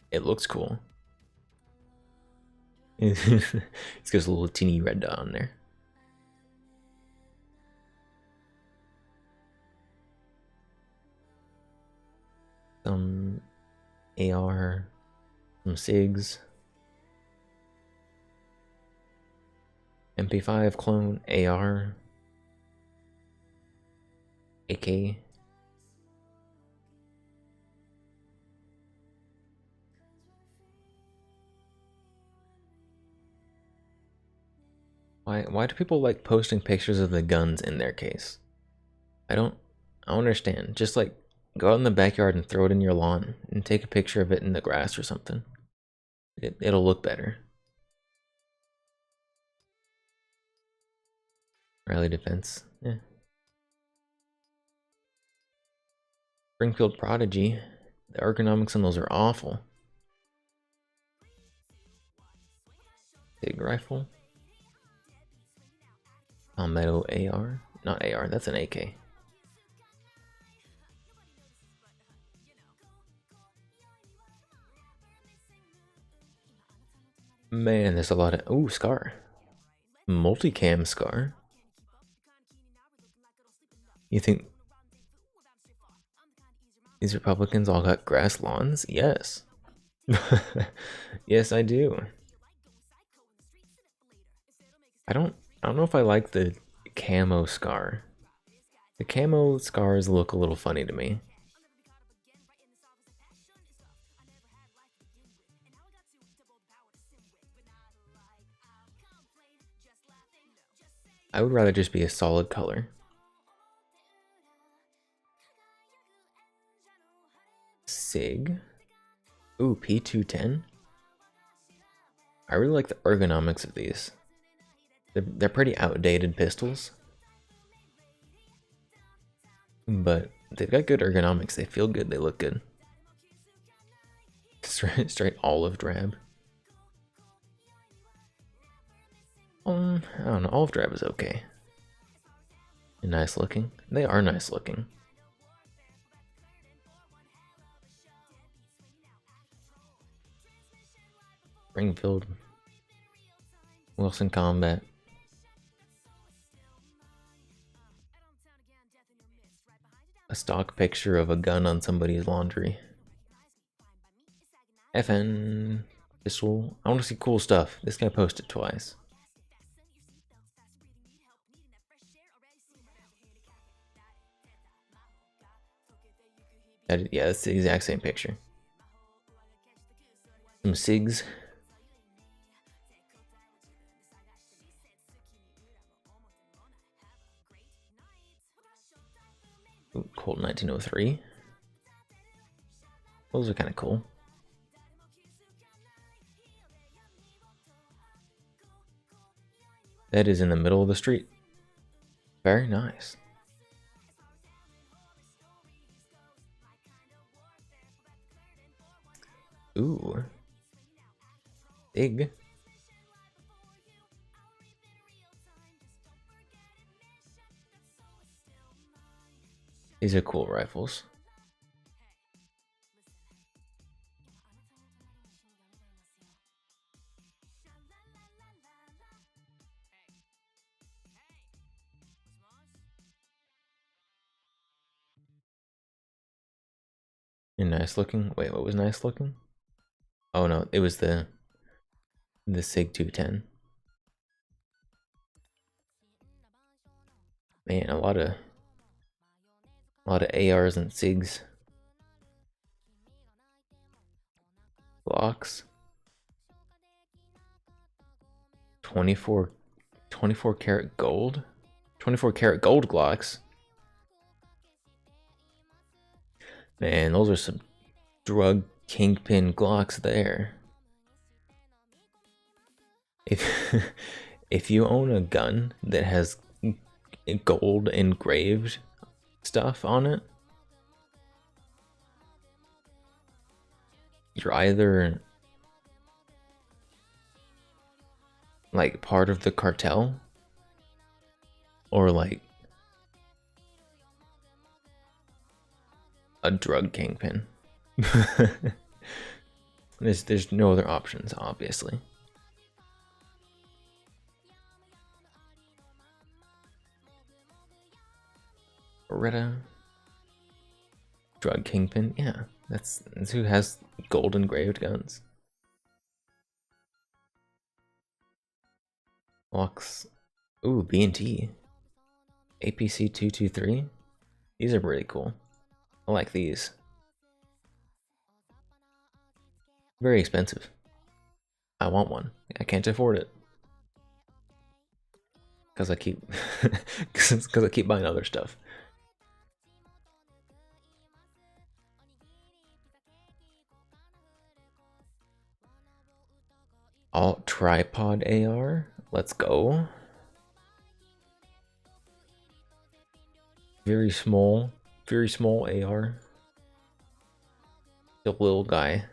it looks cool. It's got a little teeny red dot on there. some AR, some SIGs, MP5 clone, AR, AK. Why do people like posting pictures of the guns in their case? I don't understand. Just like go out in the backyard and throw it in your lawn and take a picture of it in the grass or something. It'll look better. Rally defense. Yeah. Springfield Prodigy. The ergonomics on those are awful. Big rifle. Palmetto AR. Not AR, that's an AK. Man, there's a lot of... Ooh, Scar. Multicam Scar. You think these Republicans all got grass lawns? Yes. Yes, I do. I don't know if I like the camo Scar. The camo scars look a little funny to me. I would rather just be a solid color. SIG. Ooh, P210. I really like the ergonomics of these. They're pretty outdated pistols. But they've got good ergonomics. They feel good. They look good. Straight olive drab. I don't know. Olive drab is okay. And nice looking. They are nice looking. Springfield. Wilson Combat. A stock picture of a gun on somebody's laundry. FN pistol. I want to see cool stuff. This guy posted twice. Yeah, that's the exact same picture. Some SIGs. Ooh, Colt 1903. Those are kind of cool. That is in the middle of the street. Very nice. Ooh. Big. These are cool rifles. And nice looking. Wait, what was nice looking? Oh no, it was the SIG 210. Man, a lot of ARs and SIGs. Glocks. 24 karat gold. 24 karat gold Glocks. Man, those are some drug kingpin Glocks there. If you own a gun that has gold engraved stuff on it, you're either like part of the cartel or like a drug kingpin. There's no other options, obviously. Beretta. Drug kingpin, yeah. That's who has gold engraved guns. Locks. Ooh, B&T. APC 223. These are really cool. I like these. Very expensive. I want one. I can't afford it. Cause I keep cause I keep buying other stuff. Alt tripod AR. Let's go. Very small AR. The little guy.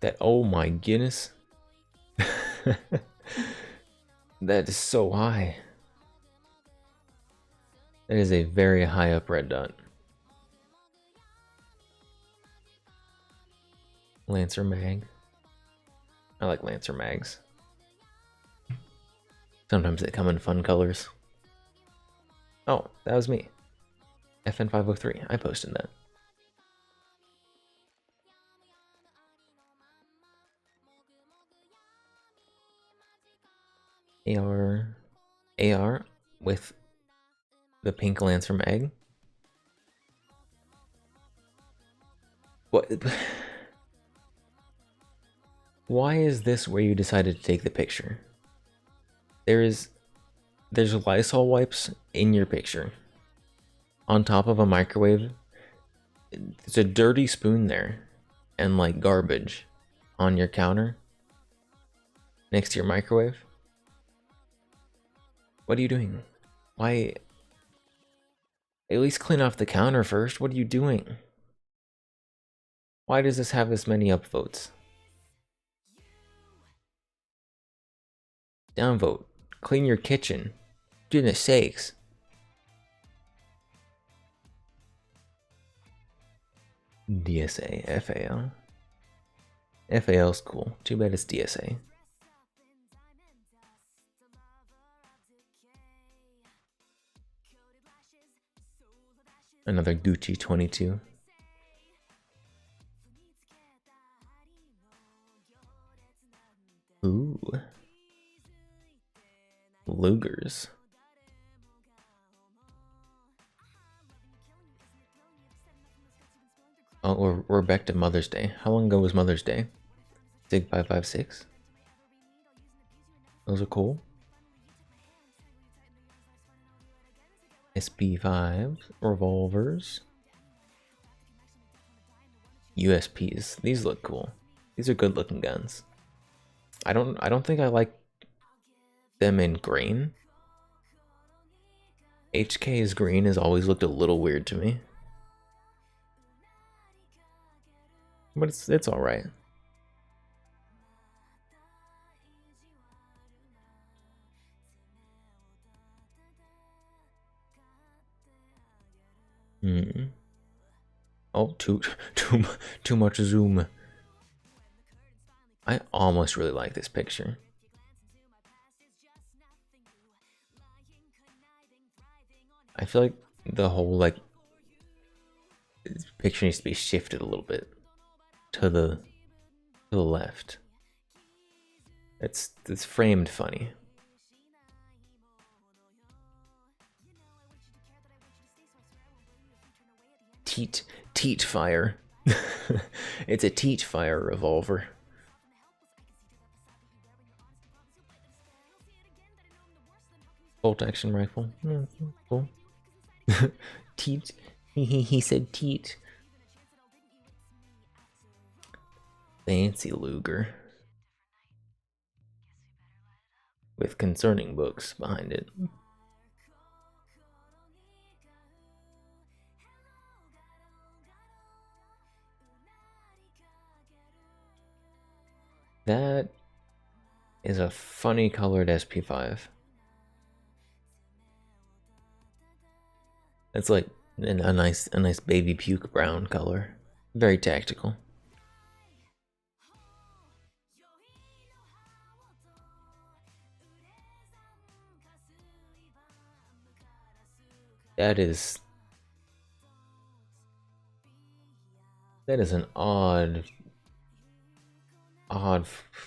That, oh my goodness. That is so high. That is a very high up red dot. Lancer mag. I like Lancer mags. Sometimes they come in fun colors. Oh, that was me. FN503. I posted that. AR with the pink Lancer mag. What? Why is this where you decided to take the picture? There's Lysol wipes in your picture. On top of a microwave. There's a dirty spoon there. And like garbage on your counter. Next to your microwave. What are you doing? Why? At least clean off the counter first. What are you doing? Why does this have this many upvotes? Downvote. Clean your kitchen. Goodness sakes. DSA, FAL. FAL's cool. Too bad it's DSA. Another Gucci 22. Ooh. Lugers. Oh, we're back to Mother's Day. How long ago was Mother's Day? Sig 556. Those are cool. SP5 revolvers. USPs. These look cool. These are good looking guns. I don't think I like them in green. HK's green has always looked a little weird to me. But it's alright. Oh, too much zoom. I almost really like this picture. I feel like the whole picture needs to be shifted a little bit to the left. It's framed funny. Teat fire. It's a teat fire revolver. Bolt action rifle. Cool. Teat. He said teat. Fancy Luger. With concerning books behind it. That is a funny colored SP5. It's like a nice baby puke brown color. Very tactical. That is an odd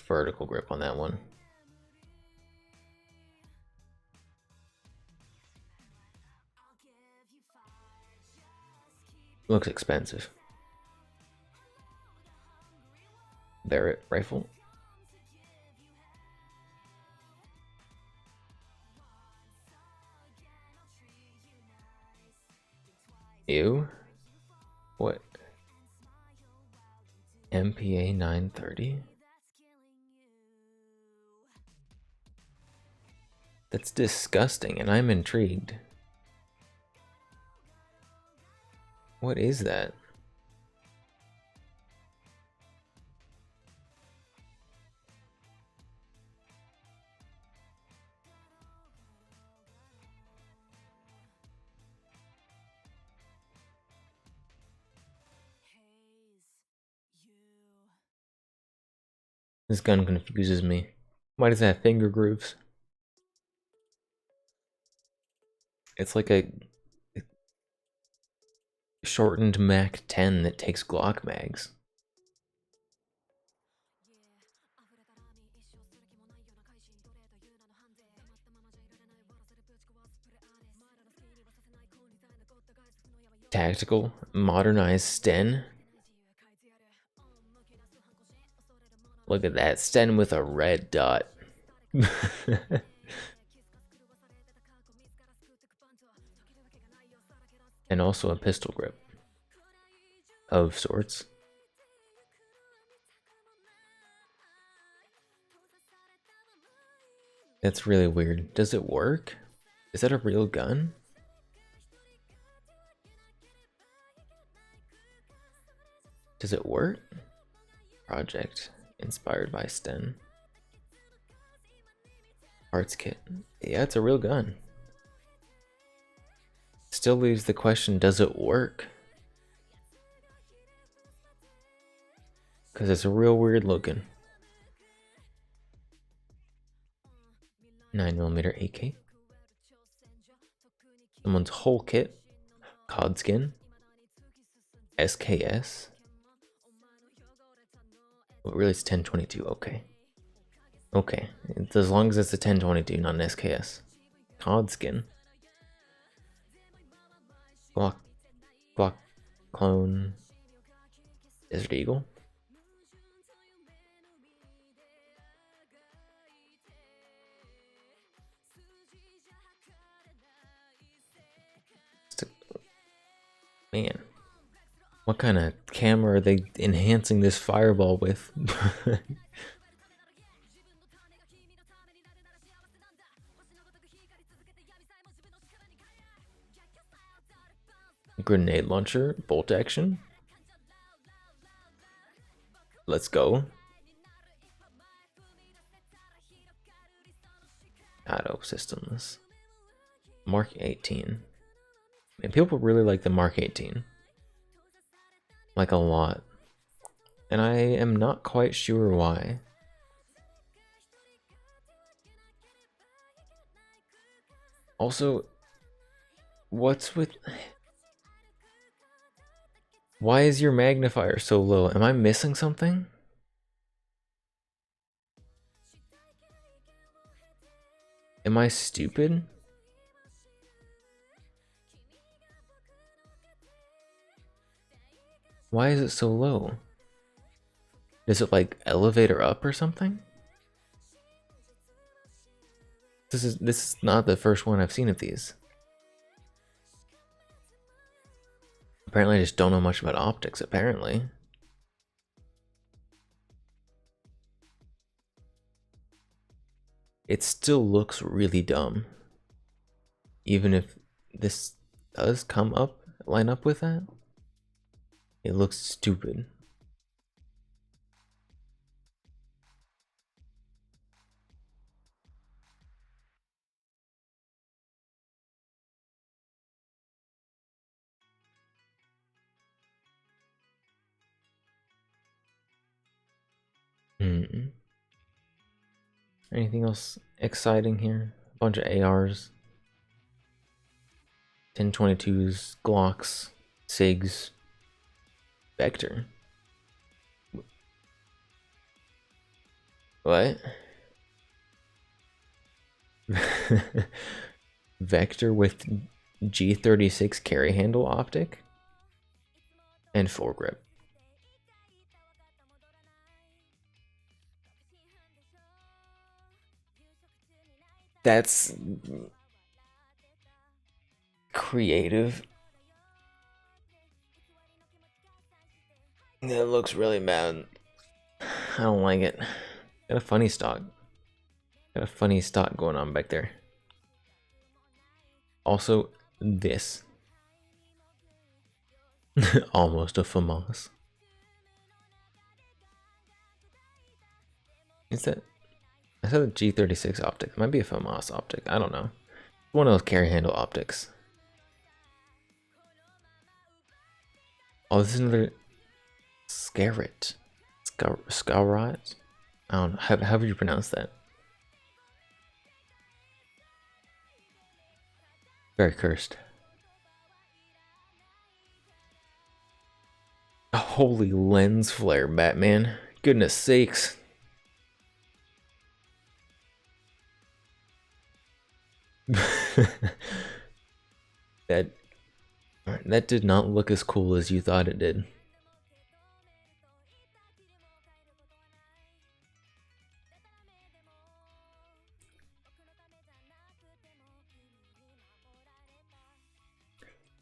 vertical grip on that one. Looks expensive. Barrett rifle. Ew. What? MPA 930? That's disgusting, and I'm intrigued. What is that? This gun confuses me. Why does it have finger grooves? It's like a shortened Mac 10 that takes Glock mags. Tactical, modernized Sten. Look at that, Sten with a red dot. And also a pistol grip of sorts. That's really weird. Does it work? Is that a real gun? Does it work? Project inspired by Sten. Parts kit. Yeah, it's a real gun. Still leaves the question, does it work? Because it's real weird looking. 9mm AK. Someone's whole kit. COD skin. SKS. Well, really it's 1022, okay. Okay, it's as long as it's a 1022, not an SKS. COD skin. Glock clone. Desert Eagle. Man, what kind of camera are they enhancing this fireball with? Grenade launcher, bolt action. Let's go. Auto systems. Mark 18. And people really like the Mark 18. Like a lot. And I am not quite sure why. Also, what's with... Why is your magnifier so low? Am I missing something? Am I stupid? Why is it so low? Is it like elevator up or something? This is not the first one I've seen of these. Apparently I just don't know much about optics, apparently. It still looks really dumb. Even if this does line up with that. It looks stupid. Anything else exciting here? A bunch of ARs. 1022s, Glocks, SIGs, Vector. What? Vector with G36 carry handle optic and full grip. That's creative. It looks really bad. I don't like it. Got a funny stock. Got a funny stock going on back there. Also, this. Almost a FAMAS. Is that? I said a G36 optic. It might be a FAMAS optic. I don't know. One of those carry handle optics. Oh, this is another Scarret. Scarret? I don't know. How would you pronounce that? Very cursed. Holy lens flare, Batman. Goodness sakes. That did not look as cool as you thought it did.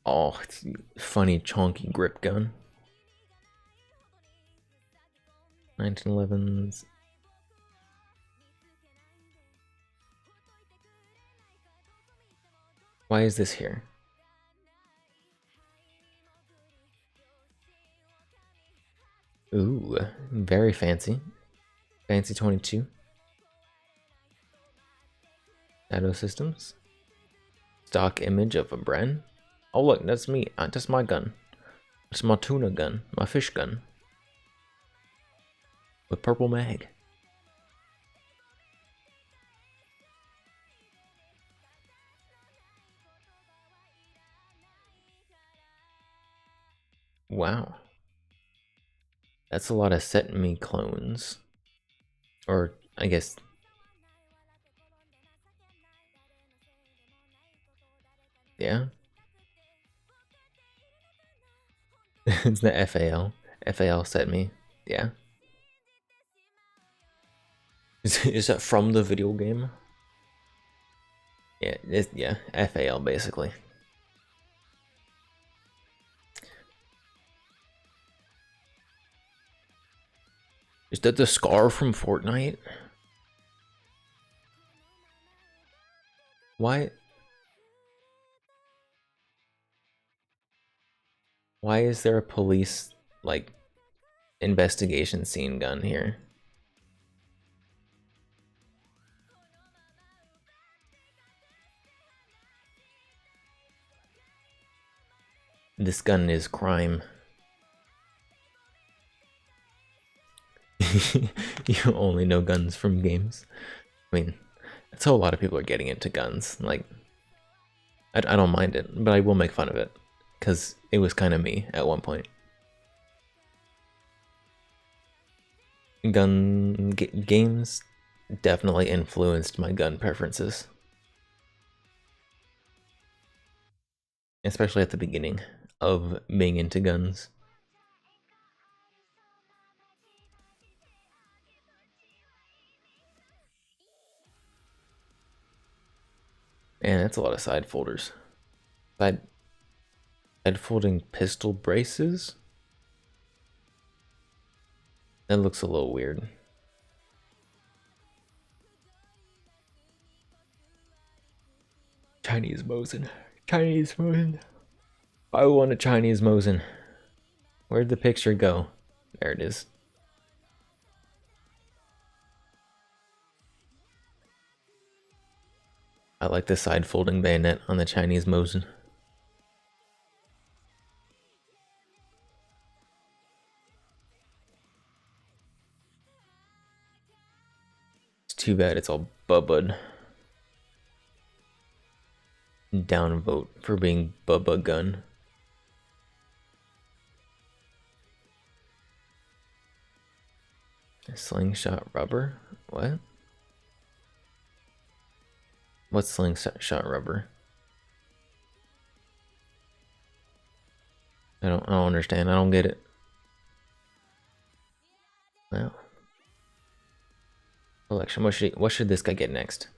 Oh, funny chonky grip gun. 1911s. Why is this here? Ooh, very fancy. Fancy 22. Shadow Systems. Stock image of a Bren. Oh look, that's me. That's my gun. It's my tuna gun. My fish gun. With purple mag. Wow. That's a lot of Set Me clones. Or, I guess... Yeah? It's the FAL. FAL Set Me. Yeah. Is that from the video game? Yeah, yeah, FAL basically. Is that the scar from Fortnite? Why? Why is there a police, like, investigation scene gun here? This gun is crime. You only know guns from games. I mean, that's how a lot of people are getting into guns. Like, I don't mind it, but I will make fun of it. Because it was kind of me at one point. Games definitely influenced my gun preferences. Especially at the beginning of being into guns. Man, that's a lot of side folders. Side folding pistol braces? That looks a little weird. Chinese Mosin. Chinese Mosin. I want a Chinese Mosin. Where'd the picture go? There it is. I like the side folding bayonet on the Chinese Mosin. It's too bad it's all bubbud. downvote for being Bubba Gun. Slingshot rubber? What? What's slingshot rubber? I don't understand. I don't get it. Well. Collection. What should this guy get next?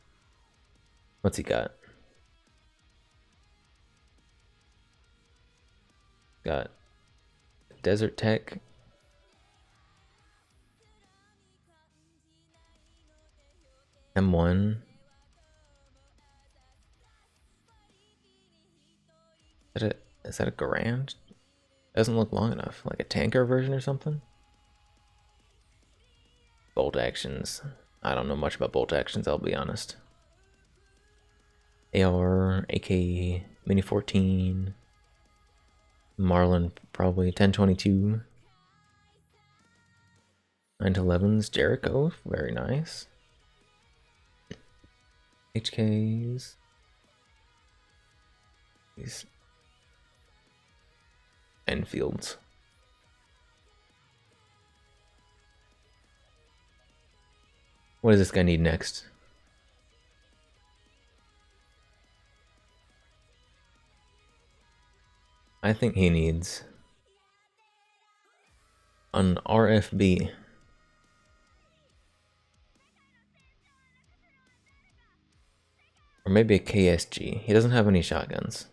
What's he got? Got Desert Tech. M1. Is that a Garand? Doesn't look long enough. Like a tanker version or something? Bolt actions. I don't know much about bolt actions, I'll be honest. AR, AK, Mini 14. Marlin, probably 1022. 911s, Jericho, very nice. HKs. These Enfields. What does this guy need next? I think he needs an RFB. Or maybe a KSG. He doesn't have any shotguns.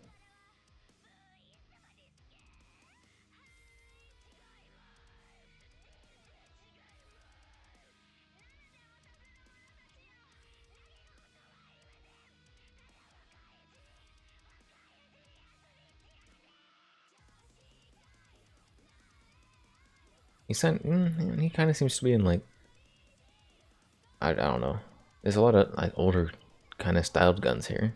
He kind of seems to be in like, I don't know. There's a lot of like older kind of styled guns here.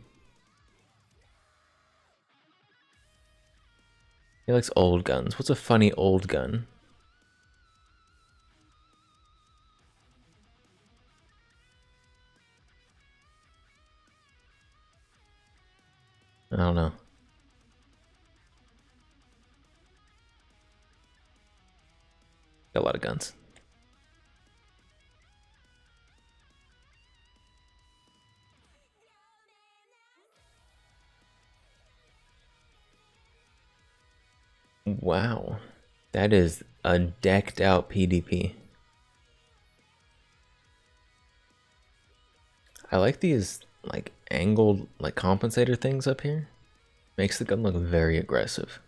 He likes old guns. What's a funny old gun? I don't know. Got a lot of guns. Wow. That is a decked out PDP. I like these like angled like compensator things up here. Makes the gun look very aggressive.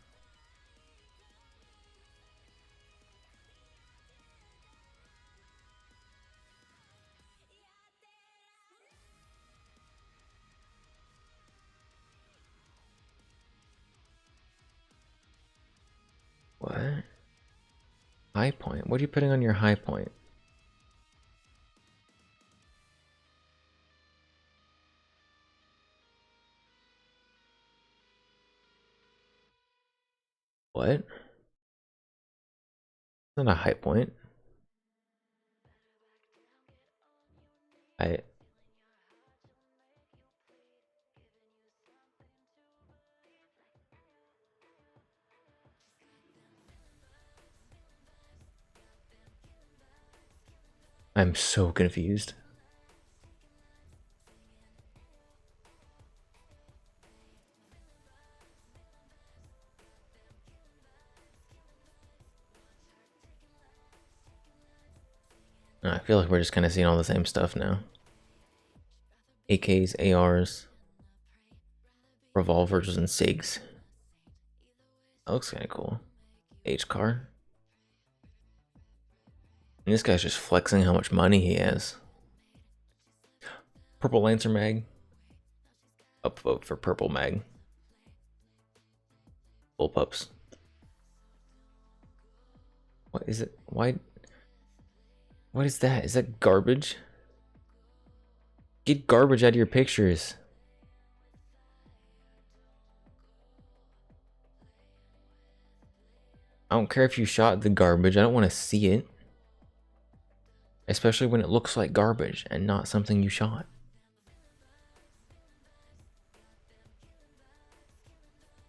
What? High point? What are you putting on your high point? What? Not a high point. I'm so confused. I feel like we're just kind of seeing all the same stuff now. AKs, ARs, revolvers, and SIGs. That looks kind of cool. H-car. And this guy's just flexing how much money he has. Purple Lancer mag. Upvote for purple mag. Bullpups. What is it? Why? What is that? Is that garbage? Get garbage out of your pictures. I don't care if you shot the garbage. I don't want to see it. Especially when it looks like garbage and not something you shot.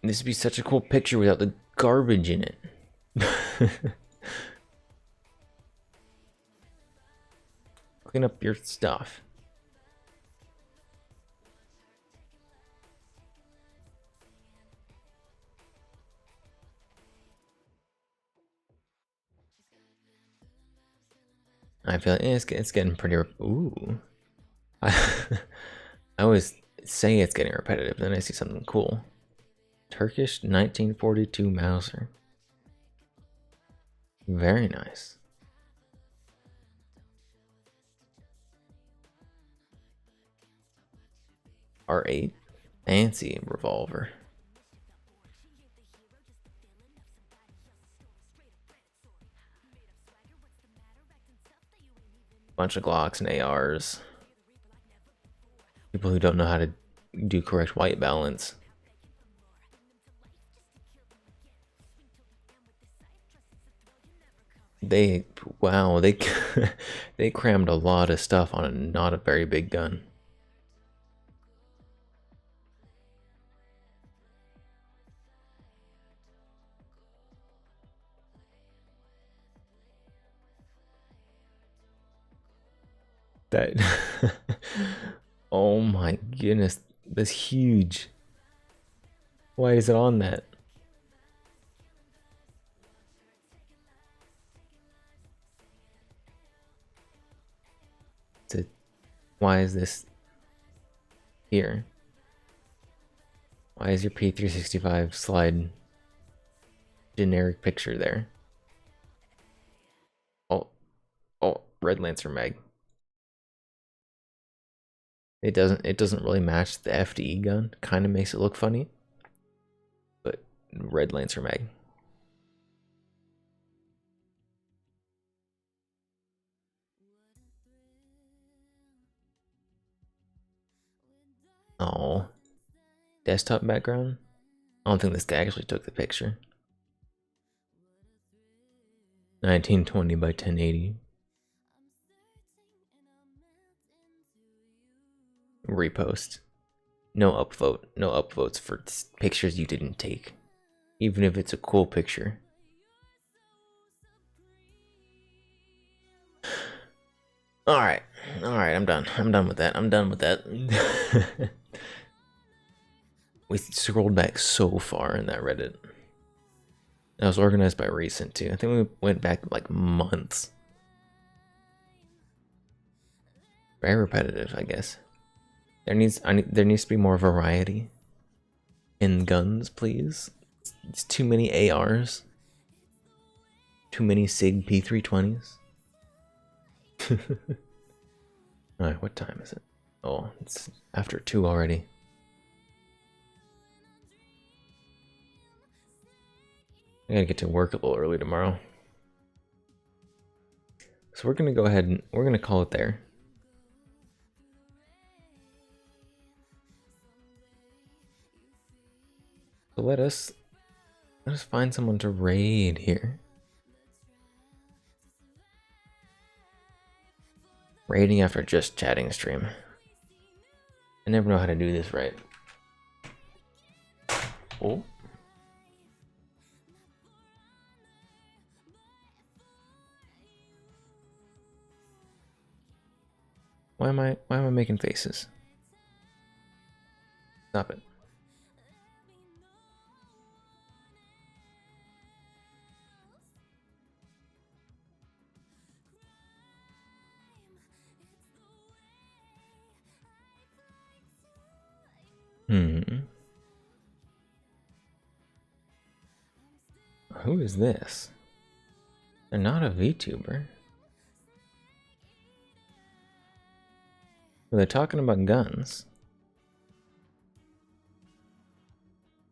This would be such a cool picture without the garbage in it. Clean up your stuff. I feel like it's getting pretty. Ooh, I always say it's getting repetitive. Then I see something cool. Turkish 1942 Mauser. Very nice. R8, fancy revolver. Bunch of Glocks and ARs. People who don't know how to do correct white balance. Wow, they they crammed a lot of stuff on a not a very big gun. That oh my goodness, that's huge. Why is it on that? Why is this here? Why is your P365 slide generic picture there? Oh, Red Lancer mag. It doesn't really match the FDE gun. Kind of makes it look funny. But Red Lancer mag. Oh, desktop background? I don't think this guy actually took the picture. 1920 by 1080. Repost. No upvote. No upvotes for pictures you didn't take. Even if it's a cool picture. Alright, I'm done. I'm done with that. We scrolled back so far in that Reddit. That was organized by recent too. I think we went back like months. Very repetitive, I guess. There needs to be more variety in guns, please. It's too many ARs. Too many SIG P320s. Alright, what time is it? Oh, it's after 2 already. I gotta get to work a little early tomorrow. So we're gonna go ahead and we're gonna call it there. So let us find someone to raid here. Raiding after just chatting stream. I never know how to do this right. Oh. Why am I making faces? Stop it. Who is this? They're not a VTuber. They're talking about guns.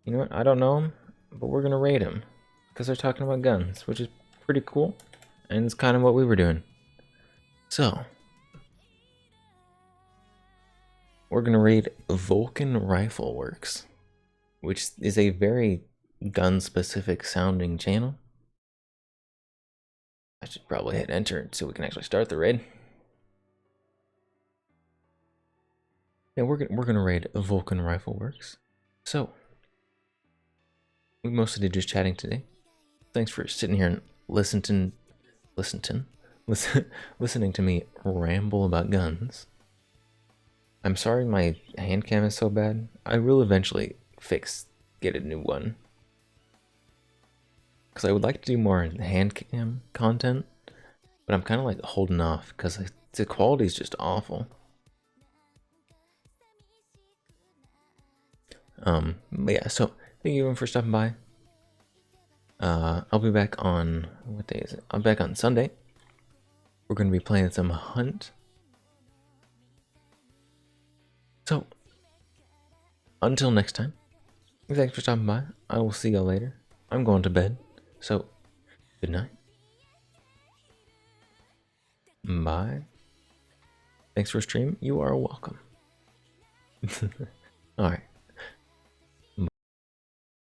You know what? I don't know them, but we're gonna raid them because they're talking about guns, which is pretty cool, and it's kind of what we were doing. So we're gonna raid Vulcan Rifle Works, which is a very gun-specific sounding channel. I should probably hit enter so we can actually start the raid. Yeah, we're gonna raid Vulcan Rifle Works. So We mostly did just chatting today. Thanks for sitting here and listening to me ramble about guns. I'm sorry my hand cam is so bad. I will eventually get a new one. Because I would like to do more hand cam content, but I'm kind of like holding off because the quality is just awful. But yeah, so thank you everyone for stopping by. I'll be back on, what day is it? I'm back on Sunday. We're going to be playing some Hunt. So, until next time, thanks for stopping by. I will see you later. I'm going to bed, so good night. Bye. Thanks for streaming. You are welcome. Alright.